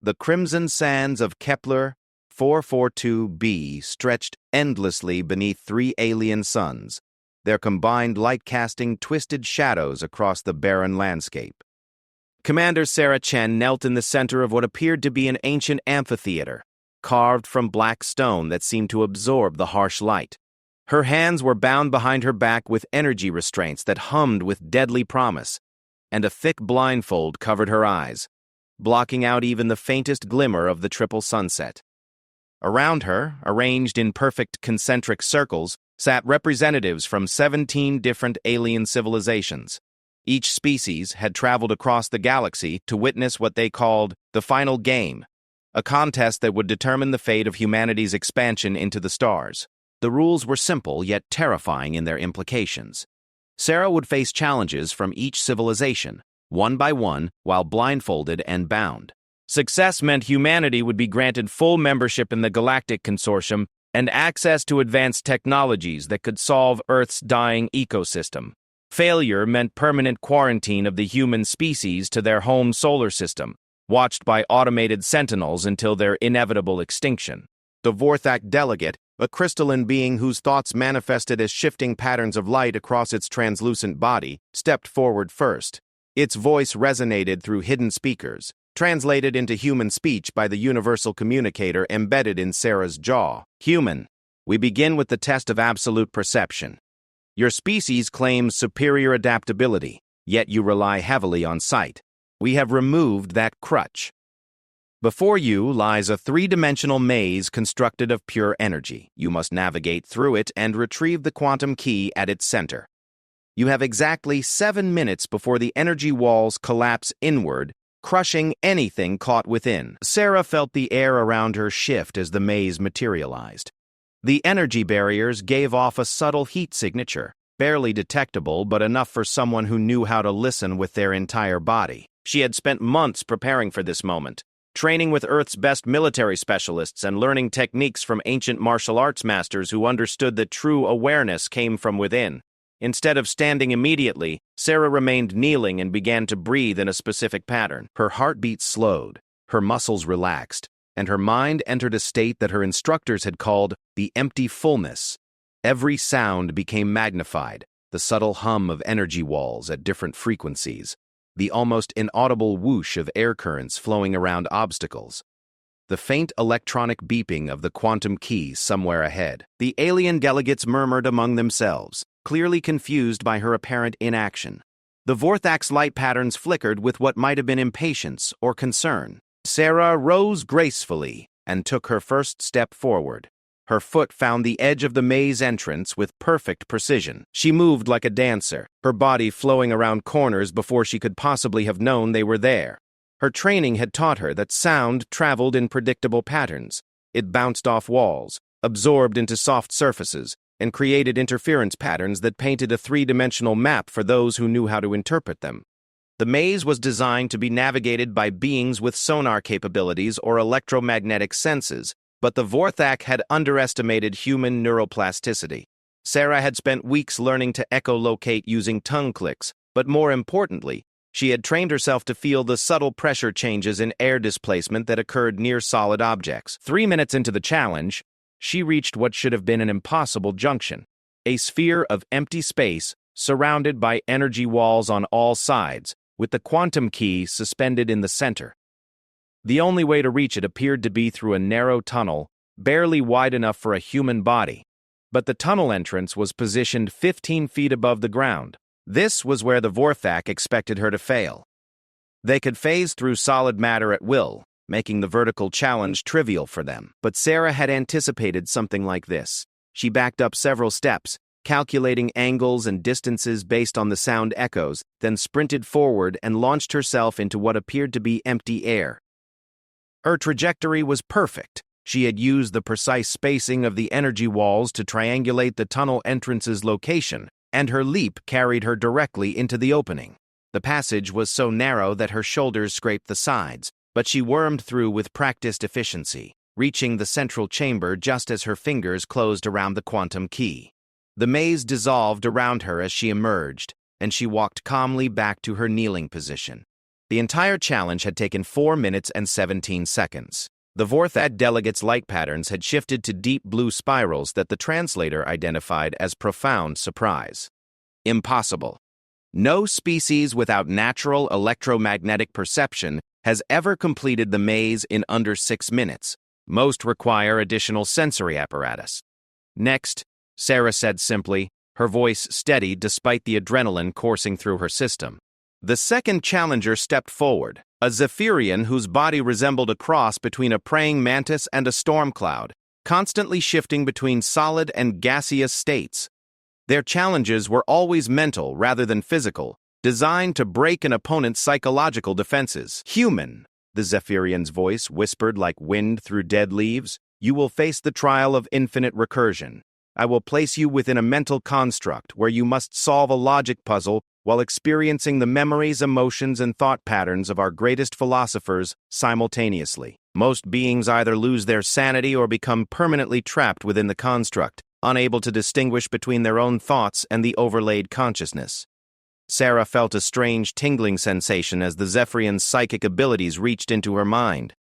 The crimson sands of Kepler 442b stretched endlessly beneath three alien suns, their combined light casting twisted shadows across the barren landscape. Commander Sarah Chen knelt in the center of what appeared to be an ancient amphitheater, carved from black stone that seemed to absorb the harsh light. Her hands were bound behind her back with energy restraints that hummed with deadly promise, and a thick blindfold covered her eyes, blocking out even the faintest glimmer of the triple sunset. Around her, arranged in perfect concentric circles, sat representatives from 17 different alien civilizations. Each species had traveled across the galaxy to witness what they called the final game, a contest that would determine the fate of humanity's expansion into the stars. The rules were simple yet terrifying in their implications. Sarah would face challenges from each civilization, one by one, while blindfolded and bound. Success meant humanity would be granted full membership in the Galactic Consortium and access to advanced technologies that could solve Earth's dying ecosystem. Failure meant permanent quarantine of the human species to their home solar system, watched by automated sentinels until their inevitable extinction. The Vorthak delegate, a crystalline being whose thoughts manifested as shifting patterns of light across its translucent body, stepped forward first. Its voice resonated through hidden speakers, translated into human speech by the universal communicator embedded in Sarah's jaw. Human, we begin with the test of absolute perception. Your species claims superior adaptability, yet you rely heavily on sight. We have removed that crutch. Before you lies a three-dimensional maze constructed of pure energy. You must navigate through it and retrieve the quantum key at its center. You have exactly 7 minutes before the energy walls collapse inward, crushing anything caught within. Sarah felt the air around her shift as the maze materialized. The energy barriers gave off a subtle heat signature, barely detectable but enough for someone who knew how to listen with their entire body. She had spent months preparing for this moment, training with Earth's best military specialists and learning techniques from ancient martial arts masters who understood that true awareness came from within. Instead of standing immediately, Sarah remained kneeling and began to breathe in a specific pattern. Her heartbeat slowed, her muscles relaxed, and her mind entered a state that her instructors had called the empty fullness. Every sound became magnified, the subtle hum of energy walls at different frequencies, the almost inaudible whoosh of air currents flowing around obstacles, the faint electronic beeping of the quantum key somewhere ahead. The alien delegates murmured among themselves, clearly confused by her apparent inaction. The Vorthak's light patterns flickered with what might have been impatience or concern. Sarah rose gracefully and took her first step forward. Her foot found the edge of the maze entrance with perfect precision. She moved like a dancer, her body flowing around corners before she could possibly have known they were there. Her training had taught her that sound traveled in predictable patterns. It bounced off walls, absorbed into soft surfaces, and created interference patterns that painted a three-dimensional map for those who knew how to interpret them. The maze was designed to be navigated by beings with sonar capabilities or electromagnetic senses, but the Vorthak had underestimated human neuroplasticity. Sarah had spent weeks learning to echolocate using tongue clicks, but more importantly, she had trained herself to feel the subtle pressure changes in air displacement that occurred near solid objects. 3 minutes into the challenge, she reached what should have been an impossible junction, a sphere of empty space surrounded by energy walls on all sides, with the quantum key suspended in the center. The only way to reach it appeared to be through a narrow tunnel, barely wide enough for a human body. But the tunnel entrance was positioned 15 feet above the ground. This was where the Vorthak expected her to fail. They could phase through solid matter at will, making the vertical challenge trivial for them. But Sarah had anticipated something like this. She backed up several steps, calculating angles and distances based on the sound echoes, then sprinted forward and launched herself into what appeared to be empty air. Her trajectory was perfect. She had used the precise spacing of the energy walls to triangulate the tunnel entrance's location, and her leap carried her directly into the opening. The passage was so narrow that her shoulders scraped the sides, but she wormed through with practiced efficiency, reaching the central chamber just as her fingers closed around the quantum key. The maze dissolved around her as she emerged, and she walked calmly back to her kneeling position. The entire challenge had taken 4 minutes and 17 seconds. The Vorthad delegates' light patterns had shifted to deep blue spirals that the translator identified as profound surprise. Impossible. No species without natural electromagnetic perception has ever completed the maze in under 6 minutes. Most require additional sensory apparatus. Next, Sarah said simply, her voice steady despite the adrenaline coursing through her system. The second challenger stepped forward, a Zephyrian whose body resembled a cross between a praying mantis and a storm cloud, constantly shifting between solid and gaseous states. Their challenges were always mental rather than physical, designed to break an opponent's psychological defenses. Human, the Zephyrian's voice whispered like wind through dead leaves, you will face the trial of infinite recursion. I will place you within a mental construct where you must solve a logic puzzle while experiencing the memories, emotions, and thought patterns of our greatest philosophers simultaneously. Most beings either lose their sanity or become permanently trapped within the construct, unable to distinguish between their own thoughts and the overlaid consciousness. Sarah felt a strange tingling sensation as the Zephyrian's psychic abilities reached into her mind.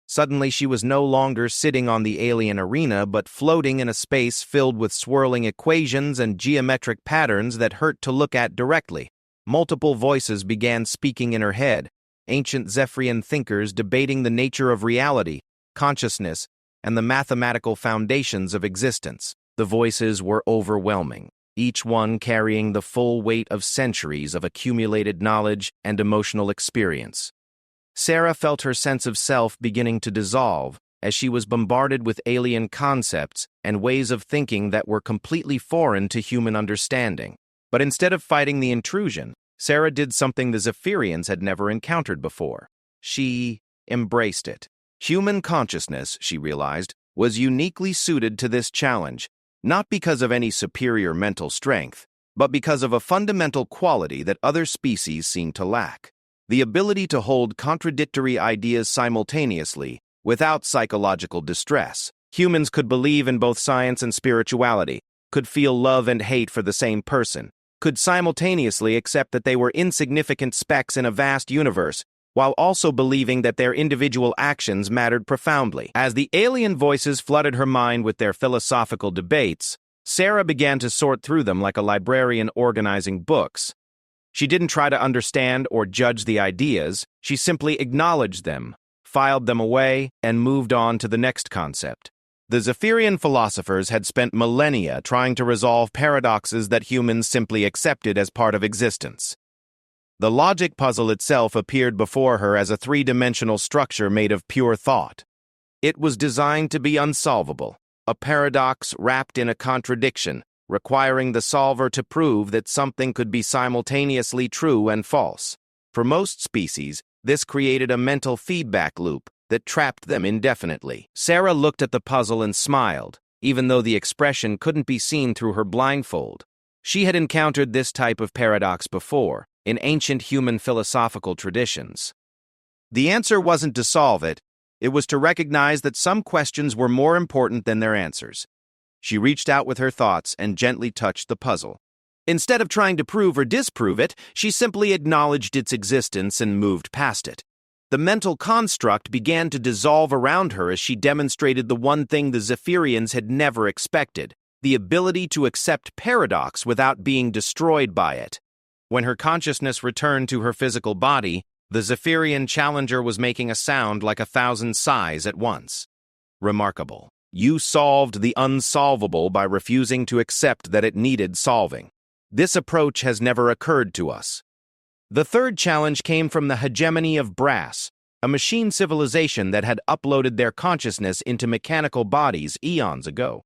Suddenly, she was no longer sitting on the alien arena, but floating in a space filled with swirling equations and geometric patterns that hurt to look at directly. Multiple voices began speaking in her head, ancient Zephyrian thinkers debating the nature of reality, consciousness, and the mathematical foundations of existence. The voices were overwhelming, each one carrying the full weight of centuries of accumulated knowledge and emotional experience. Sarah felt her sense of self beginning to dissolve as she was bombarded with alien concepts and ways of thinking that were completely foreign to human understanding. But instead of fighting the intrusion, Sarah did something the Zephyrians had never encountered before. She embraced it. Human consciousness, she realized, was uniquely suited to this challenge, not because of any superior mental strength, but because of a fundamental quality that other species seemed to lack: the ability to hold contradictory ideas simultaneously without psychological distress. Humans could believe in both science and spirituality, could feel love and hate for the same person, could simultaneously accept that they were insignificant specks in a vast universe, while also believing that their individual actions mattered profoundly. As the alien voices flooded her mind with their philosophical debates, Sarah began to sort through them like a librarian organizing books. She didn't try to understand or judge the ideas, she simply acknowledged them, filed them away, and moved on to the next concept. The Zephyrian philosophers had spent millennia trying to resolve paradoxes that humans simply accepted as part of existence. The logic puzzle itself appeared before her as a three-dimensional structure made of pure thought. It was designed to be unsolvable, a paradox wrapped in a contradiction, requiring the solver to prove that something could be simultaneously true and false. For most species, this created a mental feedback loop that trapped them indefinitely. Sarah looked at the puzzle and smiled, even though the expression couldn't be seen through her blindfold. She had encountered this type of paradox before, in ancient human philosophical traditions. The answer wasn't to solve it, it was to recognize that some questions were more important than their answers. She reached out with her thoughts and gently touched the puzzle. Instead of trying to prove or disprove it, she simply acknowledged its existence and moved past it. The mental construct began to dissolve around her as she demonstrated the one thing the Zephyrians had never expected: the ability to accept paradox without being destroyed by it. When her consciousness returned to her physical body, the Zephyrian challenger was making a sound like 1,000 sighs at once. Remarkable. You solved the unsolvable by refusing to accept that it needed solving. This approach has never occurred to us. The third challenge came from the hegemony of Brass, a machine civilization that had uploaded their consciousness into mechanical bodies eons ago.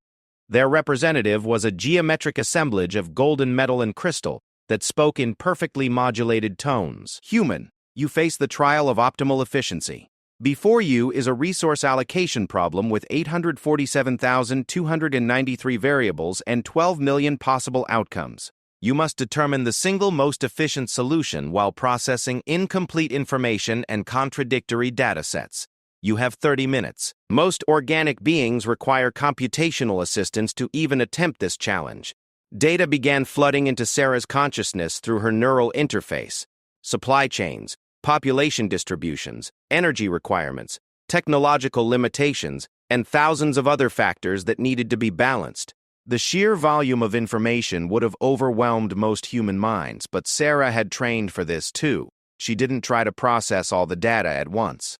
Their representative was a geometric assemblage of golden metal and crystal that spoke in perfectly modulated tones. Human, you face the trial of optimal efficiency. Before you is a resource allocation problem with 847,293 variables and 12 million possible outcomes. You must determine the single most efficient solution while processing incomplete information and contradictory datasets. You have 30 minutes. Most organic beings require computational assistance to even attempt this challenge. Data began flooding into Sarah's consciousness through her neural interface. Supply chains, population distributions, energy requirements, technological limitations, and thousands of other factors that needed to be balanced. The sheer volume of information would have overwhelmed most human minds, but Sarah had trained for this too. She didn't try to process all the data at once.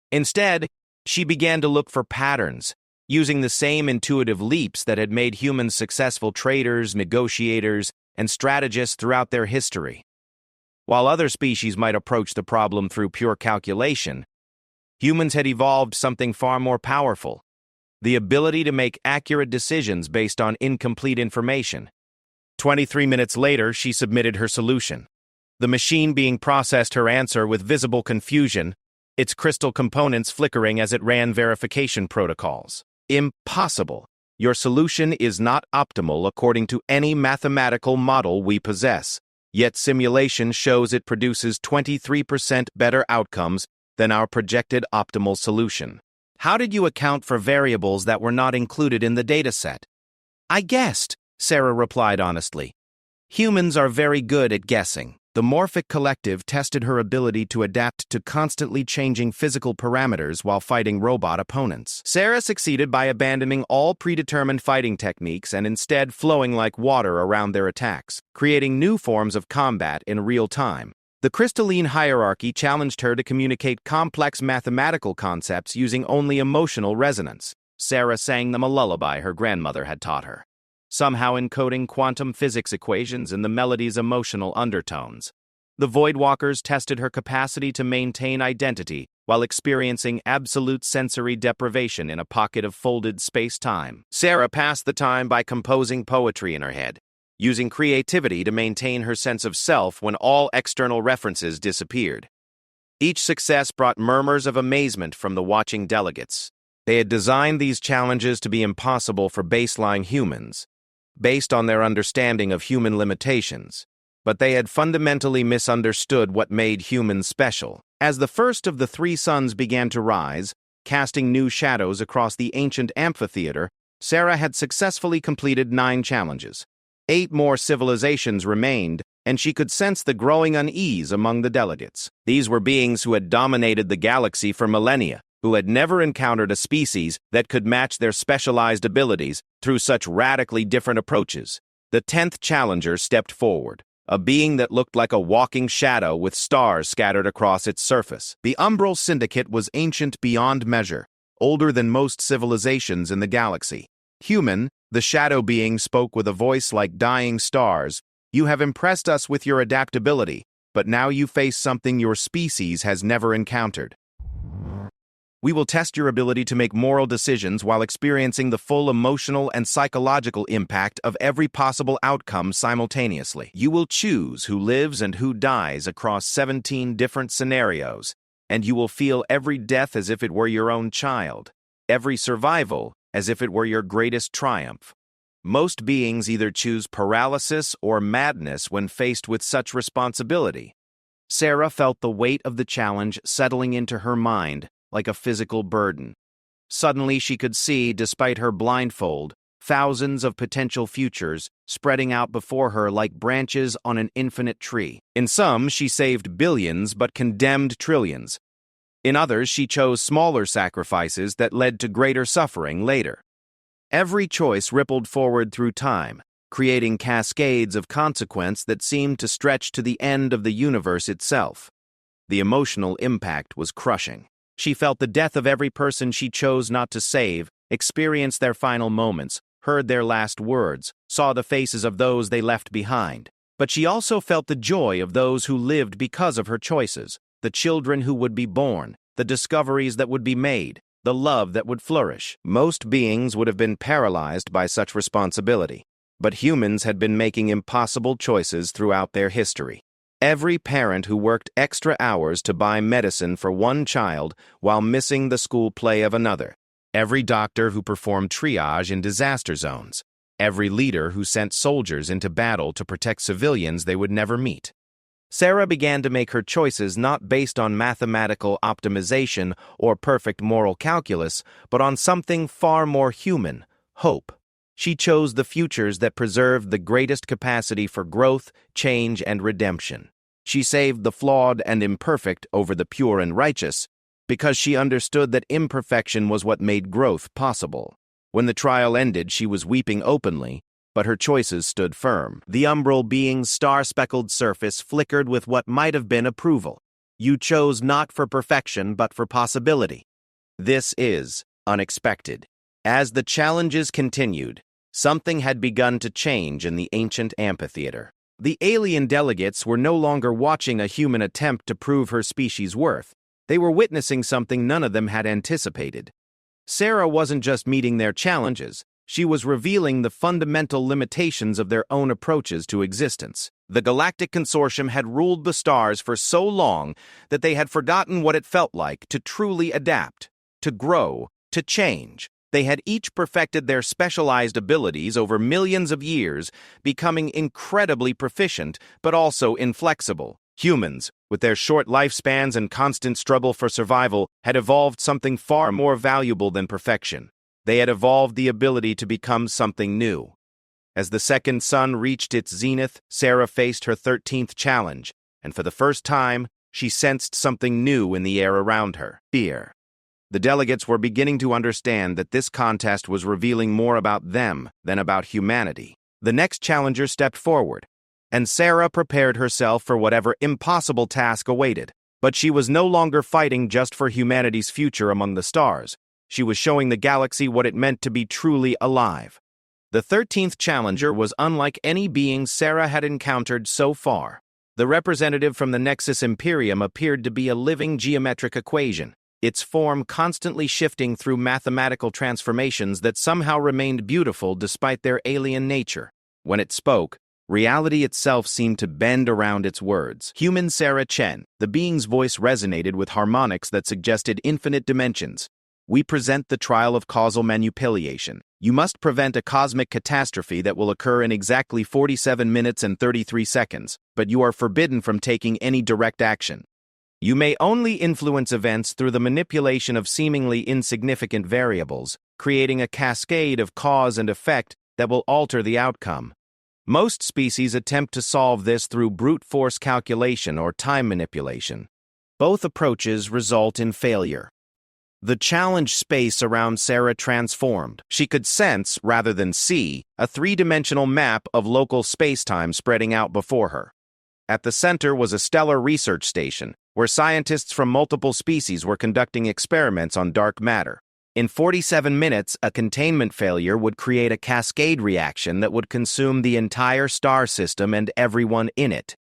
Instead, she began to look for patterns, using the same intuitive leaps that had made humans successful traders, negotiators, and strategists throughout their history. While other species might approach the problem through pure calculation, humans had evolved something far more powerful: the ability to make accurate decisions based on incomplete information. 23 minutes later, she submitted her solution. The machine being processed her answer with visible confusion, its crystal components flickering as it ran verification protocols. Impossible. Your solution is not optimal according to any mathematical model we possess. Yet simulation shows it produces 23% better outcomes than our projected optimal solution. How did you account for variables that were not included in the dataset? I guessed, Sarah replied honestly. Humans are very good at guessing. The Morphic Collective tested her ability to adapt to constantly changing physical parameters while fighting robot opponents. Sarah succeeded by abandoning all predetermined fighting techniques and instead flowing like water around their attacks, creating new forms of combat in real time. The crystalline hierarchy challenged her to communicate complex mathematical concepts using only emotional resonance. Sarah sang them a lullaby her grandmother had taught her, somehow encoding quantum physics equations in the melody's emotional undertones. The Voidwalkers tested her capacity to maintain identity while experiencing absolute sensory deprivation in a pocket of folded space-time. Sarah passed the time by composing poetry in her head, using creativity to maintain her sense of self when all external references disappeared. Each success brought murmurs of amazement from the watching delegates. They had designed these challenges to be impossible for baseline humans, based on their understanding of human limitations, but they had fundamentally misunderstood what made humans special. As the first of the three suns began to rise, casting new shadows across the ancient amphitheater, Sarah had successfully completed 9 challenges. 8 more civilizations remained, and she could sense the growing unease among the delegates. These were beings who had dominated the galaxy for millennia, who had never encountered a species that could match their specialized abilities through such radically different approaches. The 10th challenger stepped forward, a being that looked like a walking shadow with stars scattered across its surface. The Umbral Syndicate was ancient beyond measure, older than most civilizations in the galaxy. Human, the shadow being spoke with a voice like dying stars. You have impressed us with your adaptability, but now you face something your species has never encountered. We will test your ability to make moral decisions while experiencing the full emotional and psychological impact of every possible outcome simultaneously. You will choose who lives and who dies across 17 different scenarios, and you will feel every death as if it were your own child, every survival as if it were your greatest triumph. Most beings either choose paralysis or madness when faced with such responsibility. Sarah felt the weight of the challenge settling into her mind, like a physical burden. Suddenly she could see, despite her blindfold, thousands of potential futures spreading out before her like branches on an infinite tree. In some, she saved billions but condemned trillions. In others, she chose smaller sacrifices that led to greater suffering later. Every choice rippled forward through time, creating cascades of consequence that seemed to stretch to the end of the universe itself. The emotional impact was crushing. She felt the death of every person she chose not to save, experienced their final moments, heard their last words, saw the faces of those they left behind. But she also felt the joy of those who lived because of her choices, the children who would be born, the discoveries that would be made, the love that would flourish. Most beings would have been paralyzed by such responsibility, but humans had been making impossible choices throughout their history. Every parent who worked extra hours to buy medicine for one child while missing the school play of another. Every doctor who performed triage in disaster zones. Every leader who sent soldiers into battle to protect civilians they would never meet. Sarah began to make her choices not based on mathematical optimization or perfect moral calculus, but on something far more human: hope. She chose the futures that preserved the greatest capacity for growth, change, and redemption. She saved the flawed and imperfect over the pure and righteous, because she understood that imperfection was what made growth possible. When the trial ended, she was weeping openly, but her choices stood firm. The umbral being's star-speckled surface flickered with what might have been approval. You chose not for perfection, but for possibility. This is unexpected. As the challenges continued, something had begun to change in the ancient amphitheater. The alien delegates were no longer watching a human attempt to prove her species' worth. They were witnessing something none of them had anticipated. Sarah wasn't just meeting their challenges, she was revealing the fundamental limitations of their own approaches to existence. The Galactic Consortium had ruled the stars for so long that they had forgotten what it felt like to truly adapt, to grow, to change. They had each perfected their specialized abilities over millions of years, becoming incredibly proficient, but also inflexible. Humans, with their short lifespans and constant struggle for survival, had evolved something far more valuable than perfection. They had evolved the ability to become something new. As the second sun reached its zenith, Sarah faced her 13th challenge, and for the first time, she sensed something new in the air around her: fear. The delegates were beginning to understand that this contest was revealing more about them than about humanity. The next challenger stepped forward, and Sarah prepared herself for whatever impossible task awaited. But she was no longer fighting just for humanity's future among the stars. She was showing the galaxy what it meant to be truly alive. The 13th challenger was unlike any being Sarah had encountered so far. The representative from the Nexus Imperium appeared to be a living geometric equation, its form constantly shifting through mathematical transformations that somehow remained beautiful despite their alien nature. When it spoke, reality itself seemed to bend around its words. Human Sarah Chen, the being's voice resonated with harmonics that suggested infinite dimensions. We present the trial of causal manipulation. You must prevent a cosmic catastrophe that will occur in exactly 47 minutes and 33 seconds, but you are forbidden from taking any direct action. You may only influence events through the manipulation of seemingly insignificant variables, creating a cascade of cause and effect that will alter the outcome. Most species attempt to solve this through brute force calculation or time manipulation. Both approaches result in failure. The challenge space around Sarah transformed. She could sense, rather than see, a three-dimensional map of local space-time spreading out before her. At the center was a stellar research station, where scientists from multiple species were conducting experiments on dark matter. In 47 minutes, a containment failure would create a cascade reaction that would consume the entire star system and everyone in it.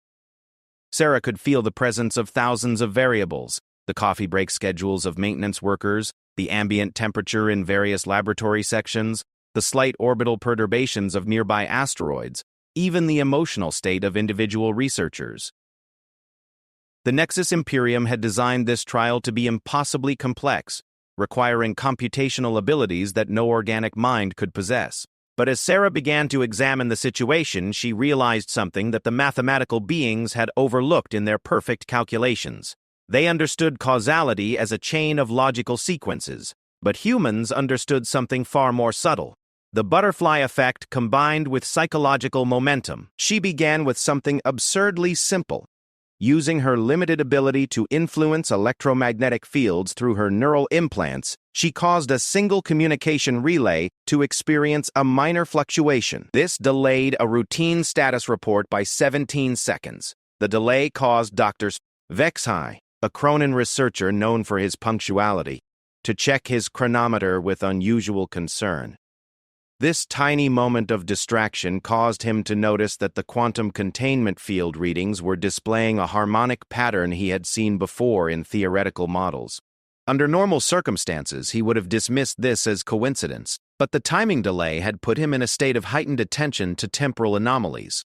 Sarah could feel the presence of thousands of variables: the coffee break schedules of maintenance workers, the ambient temperature in various laboratory sections, the slight orbital perturbations of nearby asteroids, even the emotional state of individual researchers. The Nexus Imperium had designed this trial to be impossibly complex, requiring computational abilities that no organic mind could possess. But as Sarah began to examine the situation, she realized something that the mathematical beings had overlooked in their perfect calculations. They understood causality as a chain of logical sequences, but humans understood something far more subtle: the butterfly effect combined with psychological momentum. She began with something absurdly simple. Using her limited ability to influence electromagnetic fields through her neural implants, she caused a single communication relay to experience a minor fluctuation. This delayed a routine status report by 17 seconds. The delay caused Dr. HFY, a Cronin researcher known for his punctuality, to check his chronometer with unusual concern. This tiny moment of distraction caused him to notice that the quantum containment field readings were displaying a harmonic pattern he had seen before in theoretical models. Under normal circumstances, he would have dismissed this as coincidence, but the timing delay had put him in a state of heightened attention to temporal anomalies.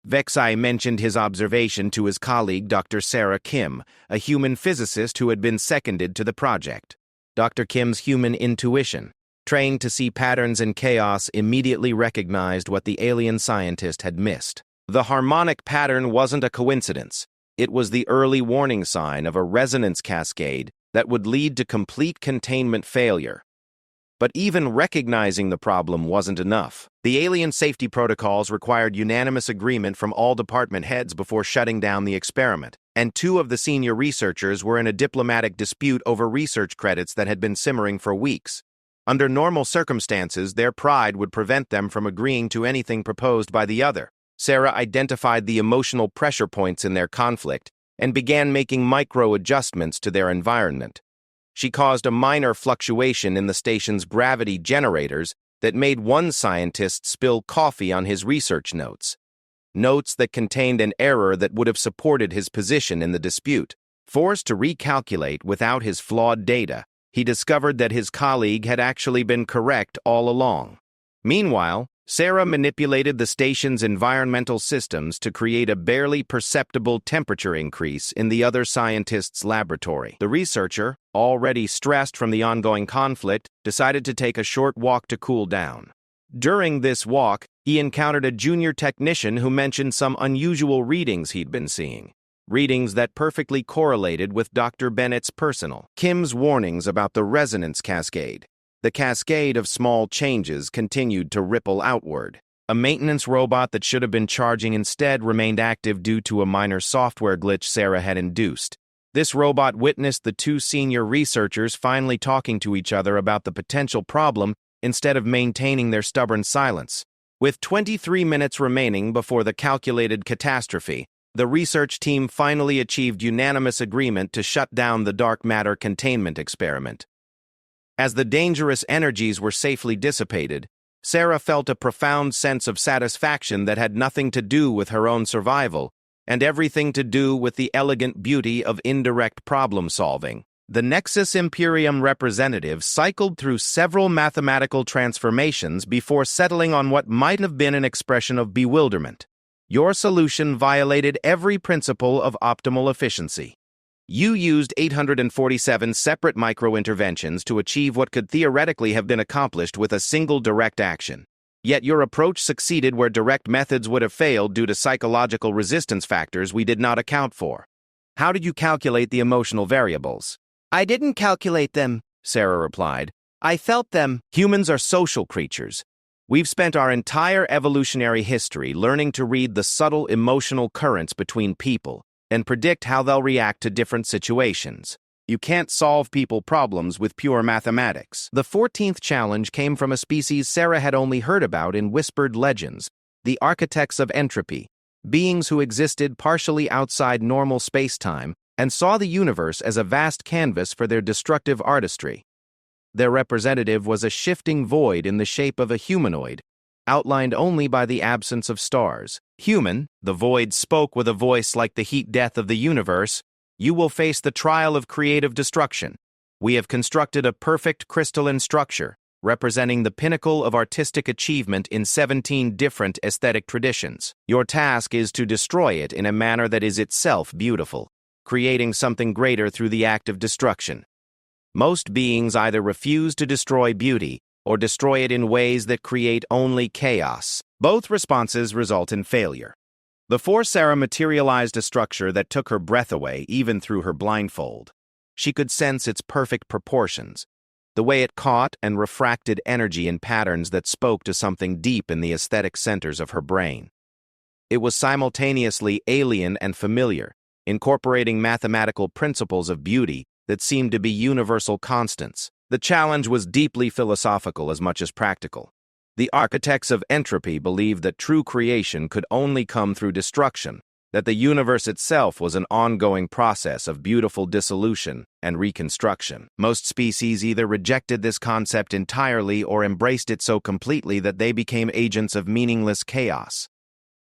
HFY mentioned his observation to his colleague Dr. Sarah Kim, a human physicist who had been seconded to the project. Dr. Kim's human intuition, trained to see patterns in chaos, immediately recognized what the alien scientist had missed. The harmonic pattern wasn't a coincidence. It was the early warning sign of a resonance cascade that would lead to complete containment failure. But even recognizing the problem wasn't enough. The alien safety protocols required unanimous agreement from all department heads before shutting down the experiment, and 2 of the senior researchers were in a diplomatic dispute over research credits that had been simmering for weeks. Under normal circumstances, their pride would prevent them from agreeing to anything proposed by the other. Sarah identified the emotional pressure points in their conflict and began making micro-adjustments to their environment. She caused a minor fluctuation in the station's gravity generators that made one scientist spill coffee on his research notes. Notes that contained an error that would have supported his position in the dispute. Forced to recalculate without his flawed data, he discovered that his colleague had actually been correct all along. Meanwhile, Sarah manipulated the station's environmental systems to create a barely perceptible temperature increase in the other scientist's laboratory. The researcher, already stressed from the ongoing conflict, decided to take a short walk to cool down. During this walk, he encountered a junior technician who mentioned some unusual readings he'd been seeing. Readings that perfectly correlated with Dr. Bennett's personal. Kim's warnings about the resonance cascade. The cascade of small changes continued to ripple outward. A maintenance robot that should have been charging instead remained active due to a minor software glitch Sarah had induced. This robot witnessed the 2 senior researchers finally talking to each other about the potential problem instead of maintaining their stubborn silence. With 23 minutes remaining before the calculated catastrophe, the research team finally achieved unanimous agreement to shut down the dark matter containment experiment. As the dangerous energies were safely dissipated, Sarah felt a profound sense of satisfaction that had nothing to do with her own survival, and everything to do with the elegant beauty of indirect problem-solving. The Nexus Imperium representative cycled through several mathematical transformations before settling on what might have been an expression of bewilderment. Your solution violated every principle of optimal efficiency. You used 847 separate micro-interventions to achieve what could theoretically have been accomplished with a single direct action. Yet your approach succeeded where direct methods would have failed due to psychological resistance factors we did not account for. How did you calculate the emotional variables? I didn't calculate them, Sarah replied. I felt them. Humans are social creatures. We've spent our entire evolutionary history learning to read the subtle emotional currents between people and predict how they'll react to different situations. You can't solve people problems with pure mathematics. The 14th challenge came from a species Sarah had only heard about in whispered legends, the architects of entropy, beings who existed partially outside normal space-time and saw the universe as a vast canvas for their destructive artistry. Their representative was a shifting void in the shape of a humanoid, outlined only by the absence of stars. Human, the void spoke with a voice like the heat death of the universe. You will face the trial of creative destruction. We have constructed a perfect crystalline structure, representing the pinnacle of artistic achievement in 17 different aesthetic traditions. Your task is to destroy it in a manner that is itself beautiful, creating something greater through the act of destruction. Most beings either refuse to destroy beauty or destroy it in ways that create only chaos. Both responses result in failure. Before Sarah materialized a structure that took her breath away even through her blindfold. She could sense its perfect proportions, the way it caught and refracted energy in patterns that spoke to something deep in the aesthetic centers of her brain. It was simultaneously alien and familiar, incorporating mathematical principles of beauty that seemed to be universal constants. The challenge was deeply philosophical as much as practical. The architects of entropy believed that true creation could only come through destruction, that the universe itself was an ongoing process of beautiful dissolution and reconstruction. Most species either rejected this concept entirely or embraced it so completely that they became agents of meaningless chaos.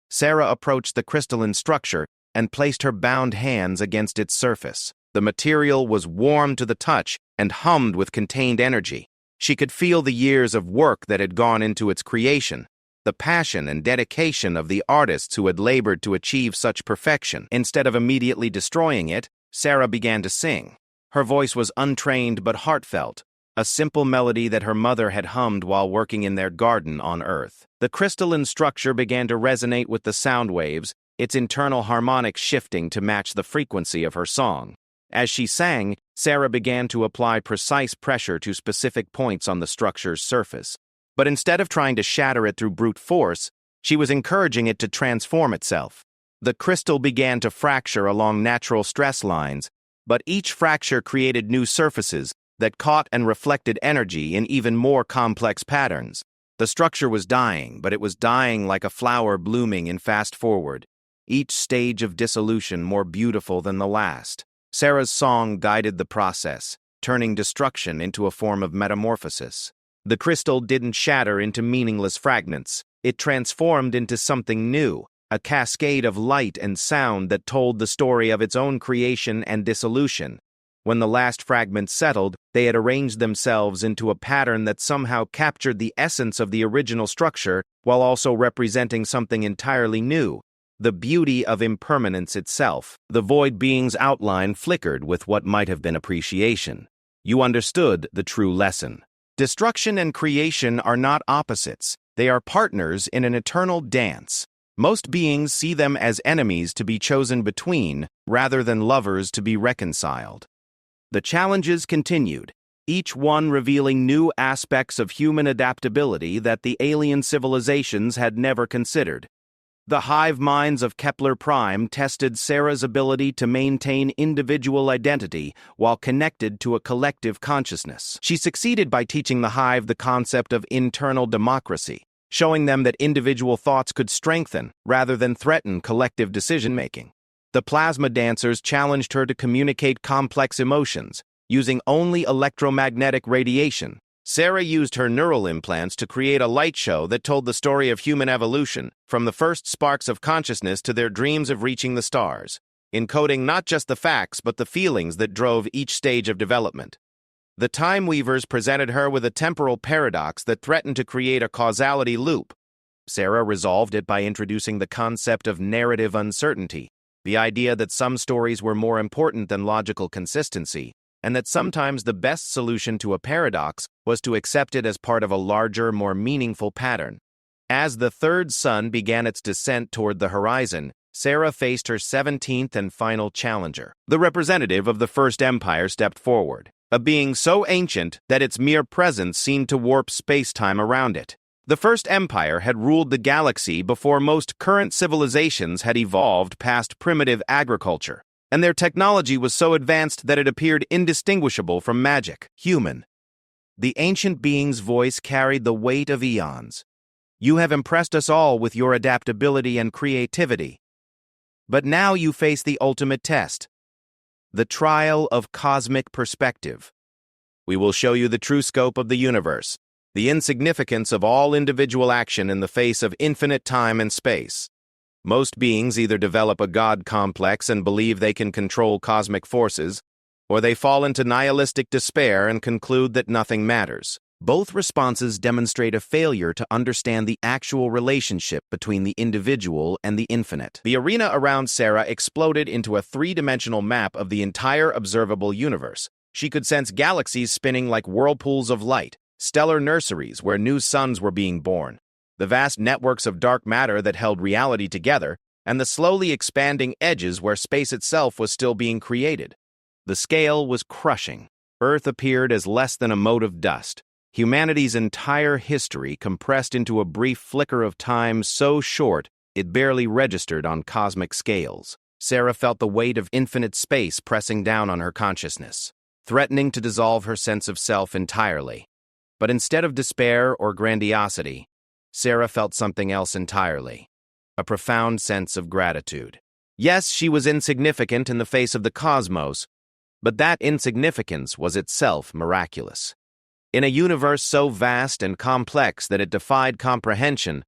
Sarah approached the crystalline structure and placed her bound hands against its surface. The material was warm to the touch and hummed with contained energy. She could feel the years of work that had gone into its creation, the passion and dedication of the artists who had labored to achieve such perfection. Instead of immediately destroying it, Sarah began to sing. Her voice was untrained but heartfelt, a simple melody that her mother had hummed while working in their garden on Earth. The crystalline structure began to resonate with the sound waves, its internal harmonics shifting to match the frequency of her song. As she sang, Sarah began to apply precise pressure to specific points on the structure's surface. But instead of trying to shatter it through brute force, she was encouraging it to transform itself. The crystal began to fracture along natural stress lines, but each fracture created new surfaces that caught and reflected energy in even more complex patterns. The structure was dying, but it was dying like a flower blooming in fast forward, each stage of dissolution more beautiful than the last. Sarah's song guided the process, turning destruction into a form of metamorphosis. The crystal didn't shatter into meaningless fragments. It transformed into something new, a cascade of light and sound that told the story of its own creation and dissolution. When the last fragments settled, they had arranged themselves into a pattern that somehow captured the essence of the original structure while also representing something entirely new, the beauty of impermanence itself. The void being's outline flickered with what might have been appreciation. You understood the true lesson. Destruction and creation are not opposites. They are partners in an eternal dance. Most beings see them as enemies to be chosen between, rather than lovers to be reconciled. The challenges continued, each one revealing new aspects of human adaptability that the alien civilizations had never considered. The hive minds of Kepler Prime tested Sarah's ability to maintain individual identity while connected to a collective consciousness. She succeeded by teaching the hive the concept of internal democracy, showing them that individual thoughts could strengthen rather than threaten collective decision-making. The plasma dancers challenged her to communicate complex emotions, using only electromagnetic radiation. Sarah used her neural implants to create a light show that told the story of human evolution, from the first sparks of consciousness to their dreams of reaching the stars, encoding not just the facts but the feelings that drove each stage of development. The Time Weavers presented her with a temporal paradox that threatened to create a causality loop. Sarah resolved it by introducing the concept of narrative uncertainty, the idea that some stories were more important than logical consistency, and that sometimes the best solution to a paradox was to accept it as part of a larger, more meaningful pattern. As the third sun began its descent toward the horizon, Sarah faced her 17th and final challenger. The representative of the First Empire stepped forward, a being so ancient that its mere presence seemed to warp space-time around it. The First Empire had ruled the galaxy before most current civilizations had evolved past primitive agriculture, and their technology was so advanced that it appeared indistinguishable from magic. Human. The ancient being's voice carried the weight of eons. You have impressed us all with your adaptability and creativity. But now you face the ultimate test, the trial of cosmic perspective. We will show you the true scope of the universe, the insignificance of all individual action in the face of infinite time and space. Most beings either develop a God complex and believe they can control cosmic forces, or they fall into nihilistic despair and conclude that nothing matters. Both responses demonstrate a failure to understand the actual relationship between the individual and the infinite. The arena around Sarah exploded into a three-dimensional map of the entire observable universe. She could sense galaxies spinning like whirlpools of light, stellar nurseries where new suns were being born, the vast networks of dark matter that held reality together, and the slowly expanding edges where space itself was still being created. The scale was crushing. Earth appeared as less than a mote of dust. Humanity's entire history compressed into a brief flicker of time so short it barely registered on cosmic scales. Sarah felt the weight of infinite space pressing down on her consciousness, threatening to dissolve her sense of self entirely. But instead of despair or grandiosity, Sarah felt something else entirely, a profound sense of gratitude. Yes, she was insignificant in the face of the cosmos, but that insignificance was itself miraculous. In a universe so vast and complex that it defied comprehension,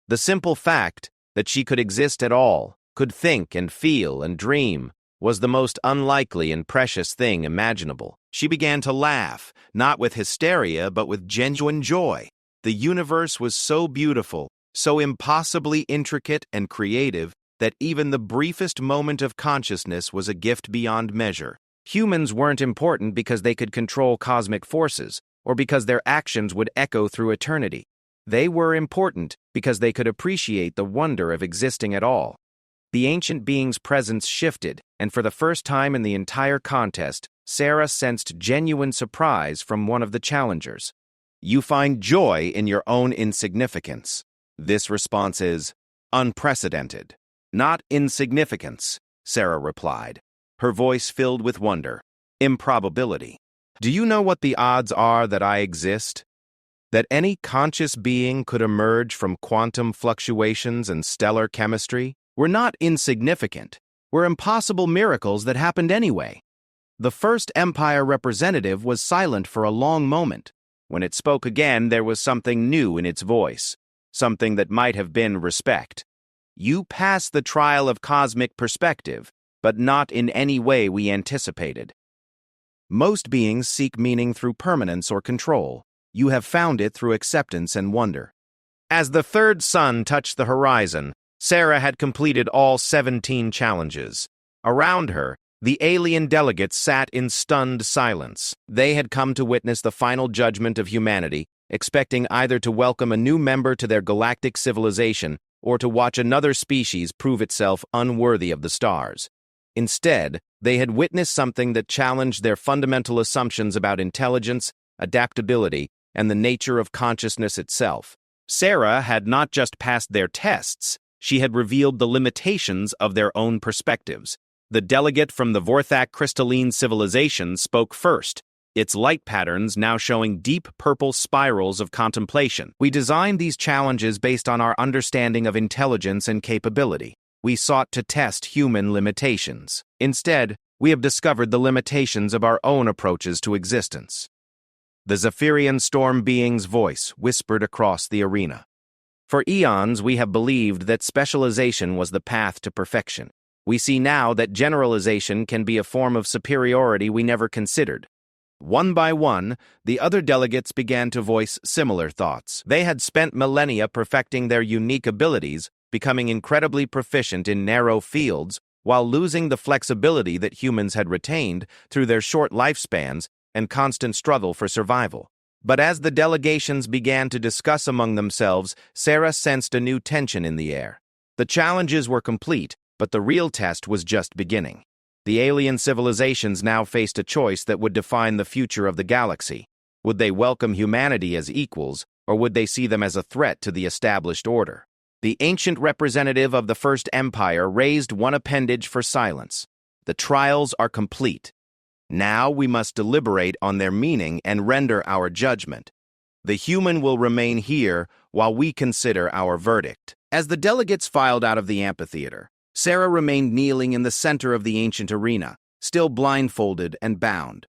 the simple fact that she could exist at all, could think and feel and dream, was the most unlikely and precious thing imaginable. She began to laugh, not with hysteria but with genuine joy. The universe was so beautiful, so impossibly intricate and creative, that even the briefest moment of consciousness was a gift beyond measure. Humans weren't important because they could control cosmic forces, or because their actions would echo through eternity. They were important because they could appreciate the wonder of existing at all. The ancient being's presence shifted, and for the first time in the entire contest, Sarah sensed genuine surprise from one of the challengers. You find joy in your own insignificance. This response is unprecedented. Not insignificance, Sarah replied, her voice filled with wonder. Improbability. Do you know what the odds are that I exist? That any conscious being could emerge from quantum fluctuations and stellar chemistry? We're not insignificant. We're impossible miracles that happened anyway. The first Empire representative was silent for a long moment. When it spoke again, there was something new in its voice, something that might have been respect. You pass the trial of cosmic perspective, but not in any way we anticipated. Most beings seek meaning through permanence or control. You have found it through acceptance and wonder. As the third sun touched the horizon, Sarah had completed all 17 challenges. Around her, the alien delegates sat in stunned silence. They had come to witness the final judgment of humanity, expecting either to welcome a new member to their galactic civilization or to watch another species prove itself unworthy of the stars. Instead, they had witnessed something that challenged their fundamental assumptions about intelligence, adaptability, and the nature of consciousness itself. Sarah had not just passed their tests, she had revealed the limitations of their own perspectives. The delegate from the Vorthak crystalline civilization spoke first, its light patterns now showing deep purple spirals of contemplation. We designed these challenges based on our understanding of intelligence and capability. We sought to test human limitations. Instead, we have discovered the limitations of our own approaches to existence. The Zephyrian storm being's voice whispered across the arena. For eons, we have believed that specialization was the path to perfection. We see now that generalization can be a form of superiority we never considered. One by one, the other delegates began to voice similar thoughts. They had spent millennia perfecting their unique abilities, becoming incredibly proficient in narrow fields, while losing the flexibility that humans had retained through their short lifespans and constant struggle for survival. But as the delegations began to discuss among themselves, Sarah sensed a new tension in the air. The challenges were complete, but the real test was just beginning. The alien civilizations now faced a choice that would define the future of the galaxy. Would they welcome humanity as equals, or would they see them as a threat to the established order? The ancient representative of the First Empire raised one appendage for silence. The trials are complete. Now we must deliberate on their meaning and render our judgment. The human will remain here while we consider our verdict. As the delegates filed out of the amphitheater, Sarah remained kneeling in the center of the ancient arena, still blindfolded and bound.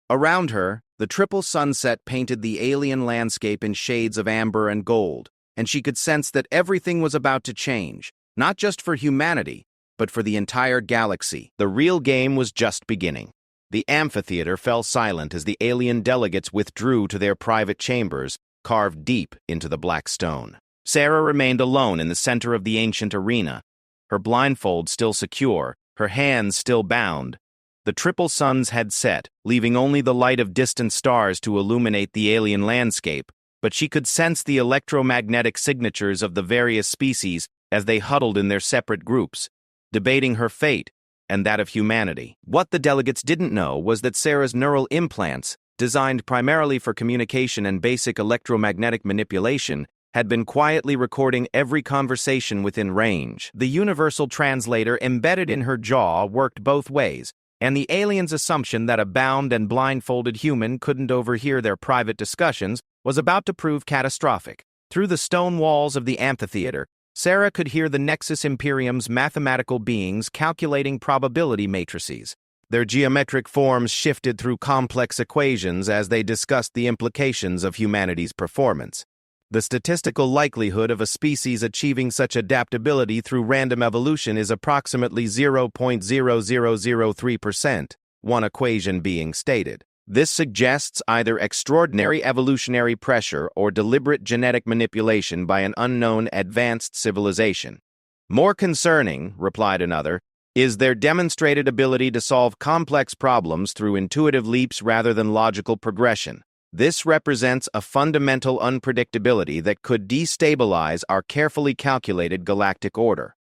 Around her, the triple sunset painted the alien landscape in shades of amber and gold, and she could sense that everything was about to change, not just for humanity, but for the entire galaxy. The real game was just beginning. The amphitheater fell silent as the alien delegates withdrew to their private chambers, carved deep into the black stone. Sarah remained alone in the center of the ancient arena, her blindfold still secure, her hands still bound. The triple suns had set, leaving only the light of distant stars to illuminate the alien landscape, but she could sense the electromagnetic signatures of the various species as they huddled in their separate groups, debating her fate and that of humanity. What the delegates didn't know was that Sarah's neural implants, designed primarily for communication and basic electromagnetic manipulation, had been quietly recording every conversation within range. The universal translator embedded in her jaw worked both ways, and the alien's assumption that a bound and blindfolded human couldn't overhear their private discussions was about to prove catastrophic. Through the stone walls of the amphitheater, Sarah could hear the Nexus Imperium's mathematical beings calculating probability matrices. Their geometric forms shifted through complex equations as they discussed the implications of humanity's performance. The statistical likelihood of a species achieving such adaptability through random evolution is approximately 0.0003%, one equation being stated. This suggests either extraordinary evolutionary pressure or deliberate genetic manipulation by an unknown advanced civilization. More concerning, replied another, is their demonstrated ability to solve complex problems through intuitive leaps rather than logical progression. This represents a fundamental unpredictability that could destabilize our carefully calculated galactic order.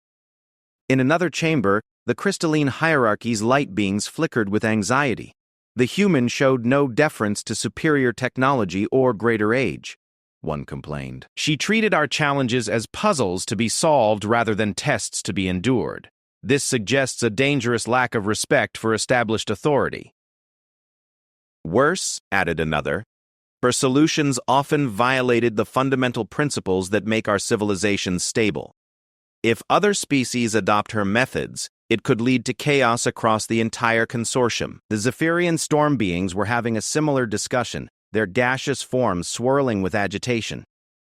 In another chamber, The crystalline hierarchy's light beings flickered with anxiety. The human showed no deference to superior technology or greater age, one complained. She treated our challenges as puzzles to be solved rather than tests to be endured. This suggests a dangerous lack of respect for established authority. Worse, added another, her solutions often violated the fundamental principles that make our civilizations stable. If other species adopt her methods, it could lead to chaos across the entire consortium. The Zephyrian storm beings were having a similar discussion, their gaseous forms swirling with agitation.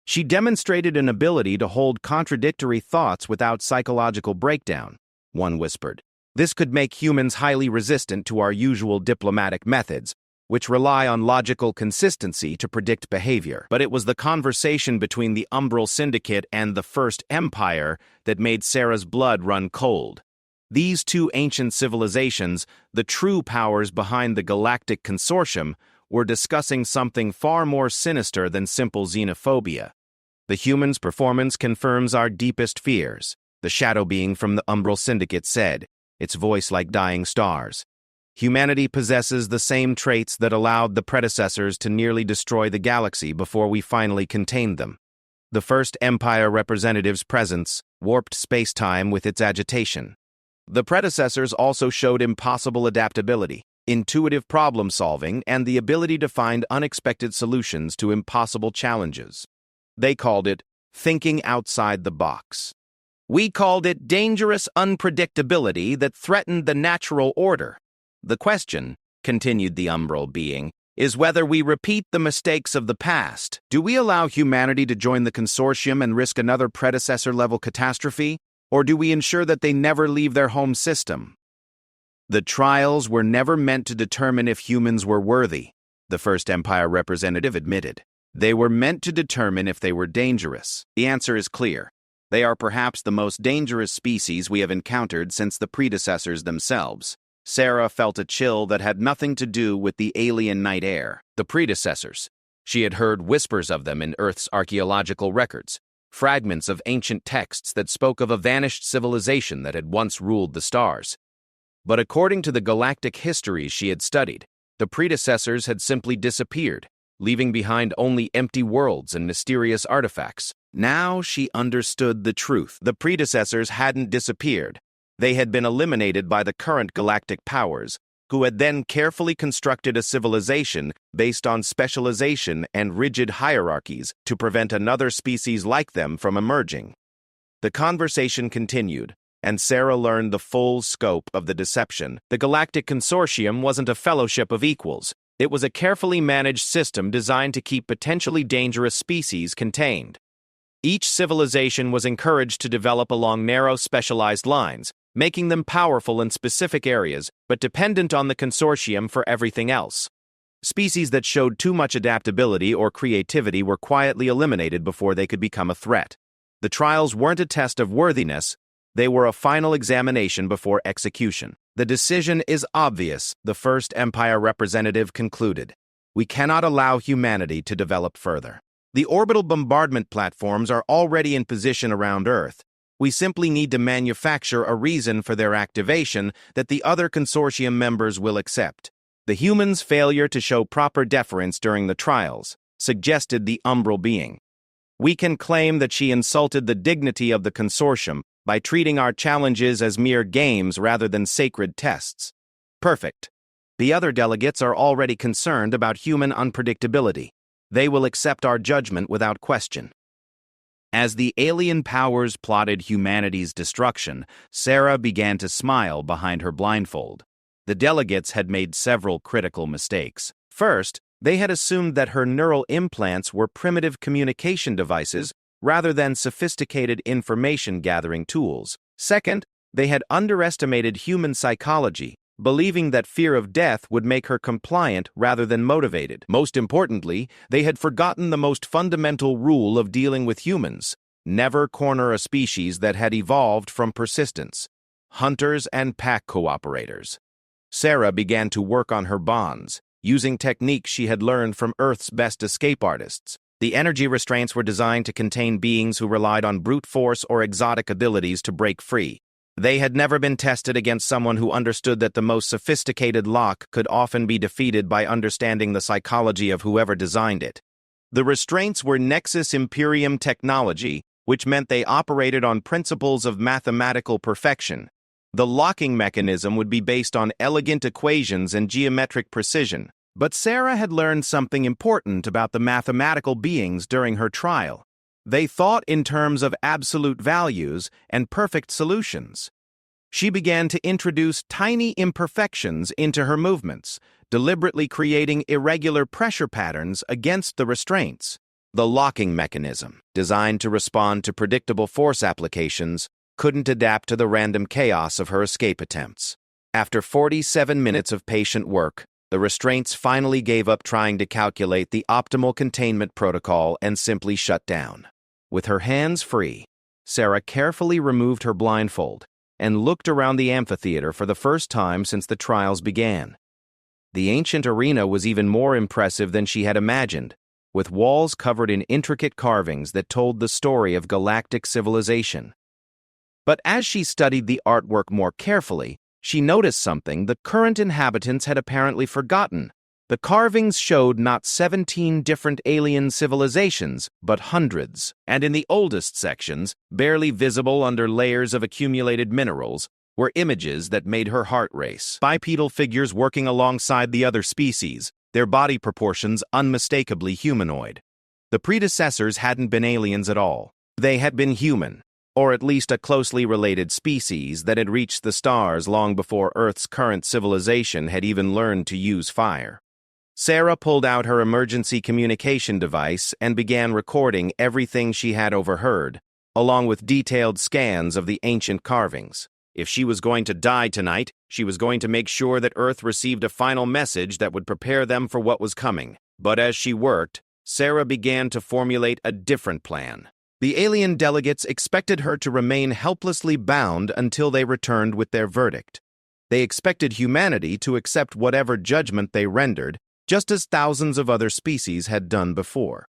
She demonstrated an ability to hold contradictory thoughts without psychological breakdown, one whispered. This could make humans highly resistant to our usual diplomatic methods, which rely on logical consistency to predict behavior. But it was the conversation between the Umbral Syndicate and the First Empire that made Sarah's blood run cold. These two ancient civilizations, the true powers behind the Galactic Consortium, were discussing something far more sinister than simple xenophobia. The humans' performance confirms our deepest fears, the shadow being from the Umbral Syndicate said, its voice like dying stars. Humanity possesses the same traits that allowed the predecessors to nearly destroy the galaxy before we finally contained them. The First Empire representative's presence warped space-time with its agitation. The predecessors also showed impossible adaptability, intuitive problem-solving, and the ability to find unexpected solutions to impossible challenges. They called it thinking outside the box. We called it dangerous unpredictability that threatened the natural order. The question, continued the Umbral being, is whether we repeat the mistakes of the past. Do we allow humanity to join the consortium and risk another predecessor-level catastrophe, or do we ensure that they never leave their home system? The trials were never meant to determine if humans were worthy, the First Empire representative admitted. They were meant to determine if they were dangerous. The answer is clear. They are perhaps the most dangerous species we have encountered since the predecessors themselves. Sarah felt a chill that had nothing to do with the alien night air. The predecessors. She had heard whispers of them in Earth's archaeological records, fragments of ancient texts that spoke of a vanished civilization that had once ruled the stars. But according to the galactic histories she had studied, the predecessors had simply disappeared, leaving behind only empty worlds and mysterious artifacts. Now she understood the truth. The predecessors hadn't disappeared. They had been eliminated by the current galactic powers, who had then carefully constructed a civilization based on specialization and rigid hierarchies to prevent another species like them from emerging. The conversation continued, and Sarah learned the full scope of the deception. The Galactic Consortium wasn't a fellowship of equals. It was a carefully managed system designed to keep potentially dangerous species contained. Each civilization was encouraged to develop along narrow specialized lines, making them powerful in specific areas, but dependent on the consortium for everything else. Species that showed too much adaptability or creativity were quietly eliminated before they could become a threat. The trials weren't a test of worthiness, they were a final examination before execution. The decision is obvious, the First Empire representative concluded. We cannot allow humanity to develop further. The orbital bombardment platforms are already in position around Earth. We simply need to manufacture a reason for their activation that the other consortium members will accept. The humans' failure to show proper deference during the trials suggested the Umbral being. We can claim that she insulted the dignity of the consortium by treating our challenges as mere games rather than sacred tests. Perfect. The other delegates are already concerned about human unpredictability. They will accept our judgment without question. As the alien powers plotted humanity's destruction, Sarah began to smile behind her blindfold. The delegates had made several critical mistakes. First, they had assumed that her neural implants were primitive communication devices rather than sophisticated information-gathering tools. Second, they had underestimated human psychology, believing that fear of death would make her compliant rather than motivated. Most importantly, they had forgotten the most fundamental rule of dealing with humans: never corner a species that had evolved from persistence. Hunters and pack cooperators. Sarah began to work on her bonds, using techniques she had learned from Earth's best escape artists. The energy restraints were designed to contain beings who relied on brute force or exotic abilities to break free. They had never been tested against someone who understood that the most sophisticated lock could often be defeated by understanding the psychology of whoever designed it. The restraints were Nexus Imperium technology, which meant they operated on principles of mathematical perfection. The locking mechanism would be based on elegant equations and geometric precision. But Sarah had learned something important about the mathematical beings during her trial. They thought in terms of absolute values and perfect solutions. She began to introduce tiny imperfections into her movements, deliberately creating irregular pressure patterns against the restraints. The locking mechanism, designed to respond to predictable force applications, couldn't adapt to the random chaos of her escape attempts. After 47 minutes of patient work, the restraints finally gave up trying to calculate the optimal containment protocol and simply shut down. With her hands free, Sarah carefully removed her blindfold and looked around the amphitheater for the first time since the trials began. The ancient arena was even more impressive than she had imagined, with walls covered in intricate carvings that told the story of galactic civilization. But as she studied the artwork more carefully, she noticed something the current inhabitants had apparently forgotten. The carvings showed not 17 different alien civilizations, but hundreds, and in the oldest sections, barely visible under layers of accumulated minerals, were images that made her heart race. Bipedal figures working alongside the other species, their body proportions unmistakably humanoid. The predecessors hadn't been aliens at all. They had been human, or at least a closely related species that had reached the stars long before Earth's current civilization had even learned to use fire. Sarah pulled out her emergency communication device and began recording everything she had overheard, along with detailed scans of the ancient carvings. If she was going to die tonight, she was going to make sure that Earth received a final message that would prepare them for what was coming. But as she worked, Sarah began to formulate a different plan. The alien delegates expected her to remain helplessly bound until they returned with their verdict. They expected humanity to accept whatever judgment they rendered, just as thousands of other species had done before.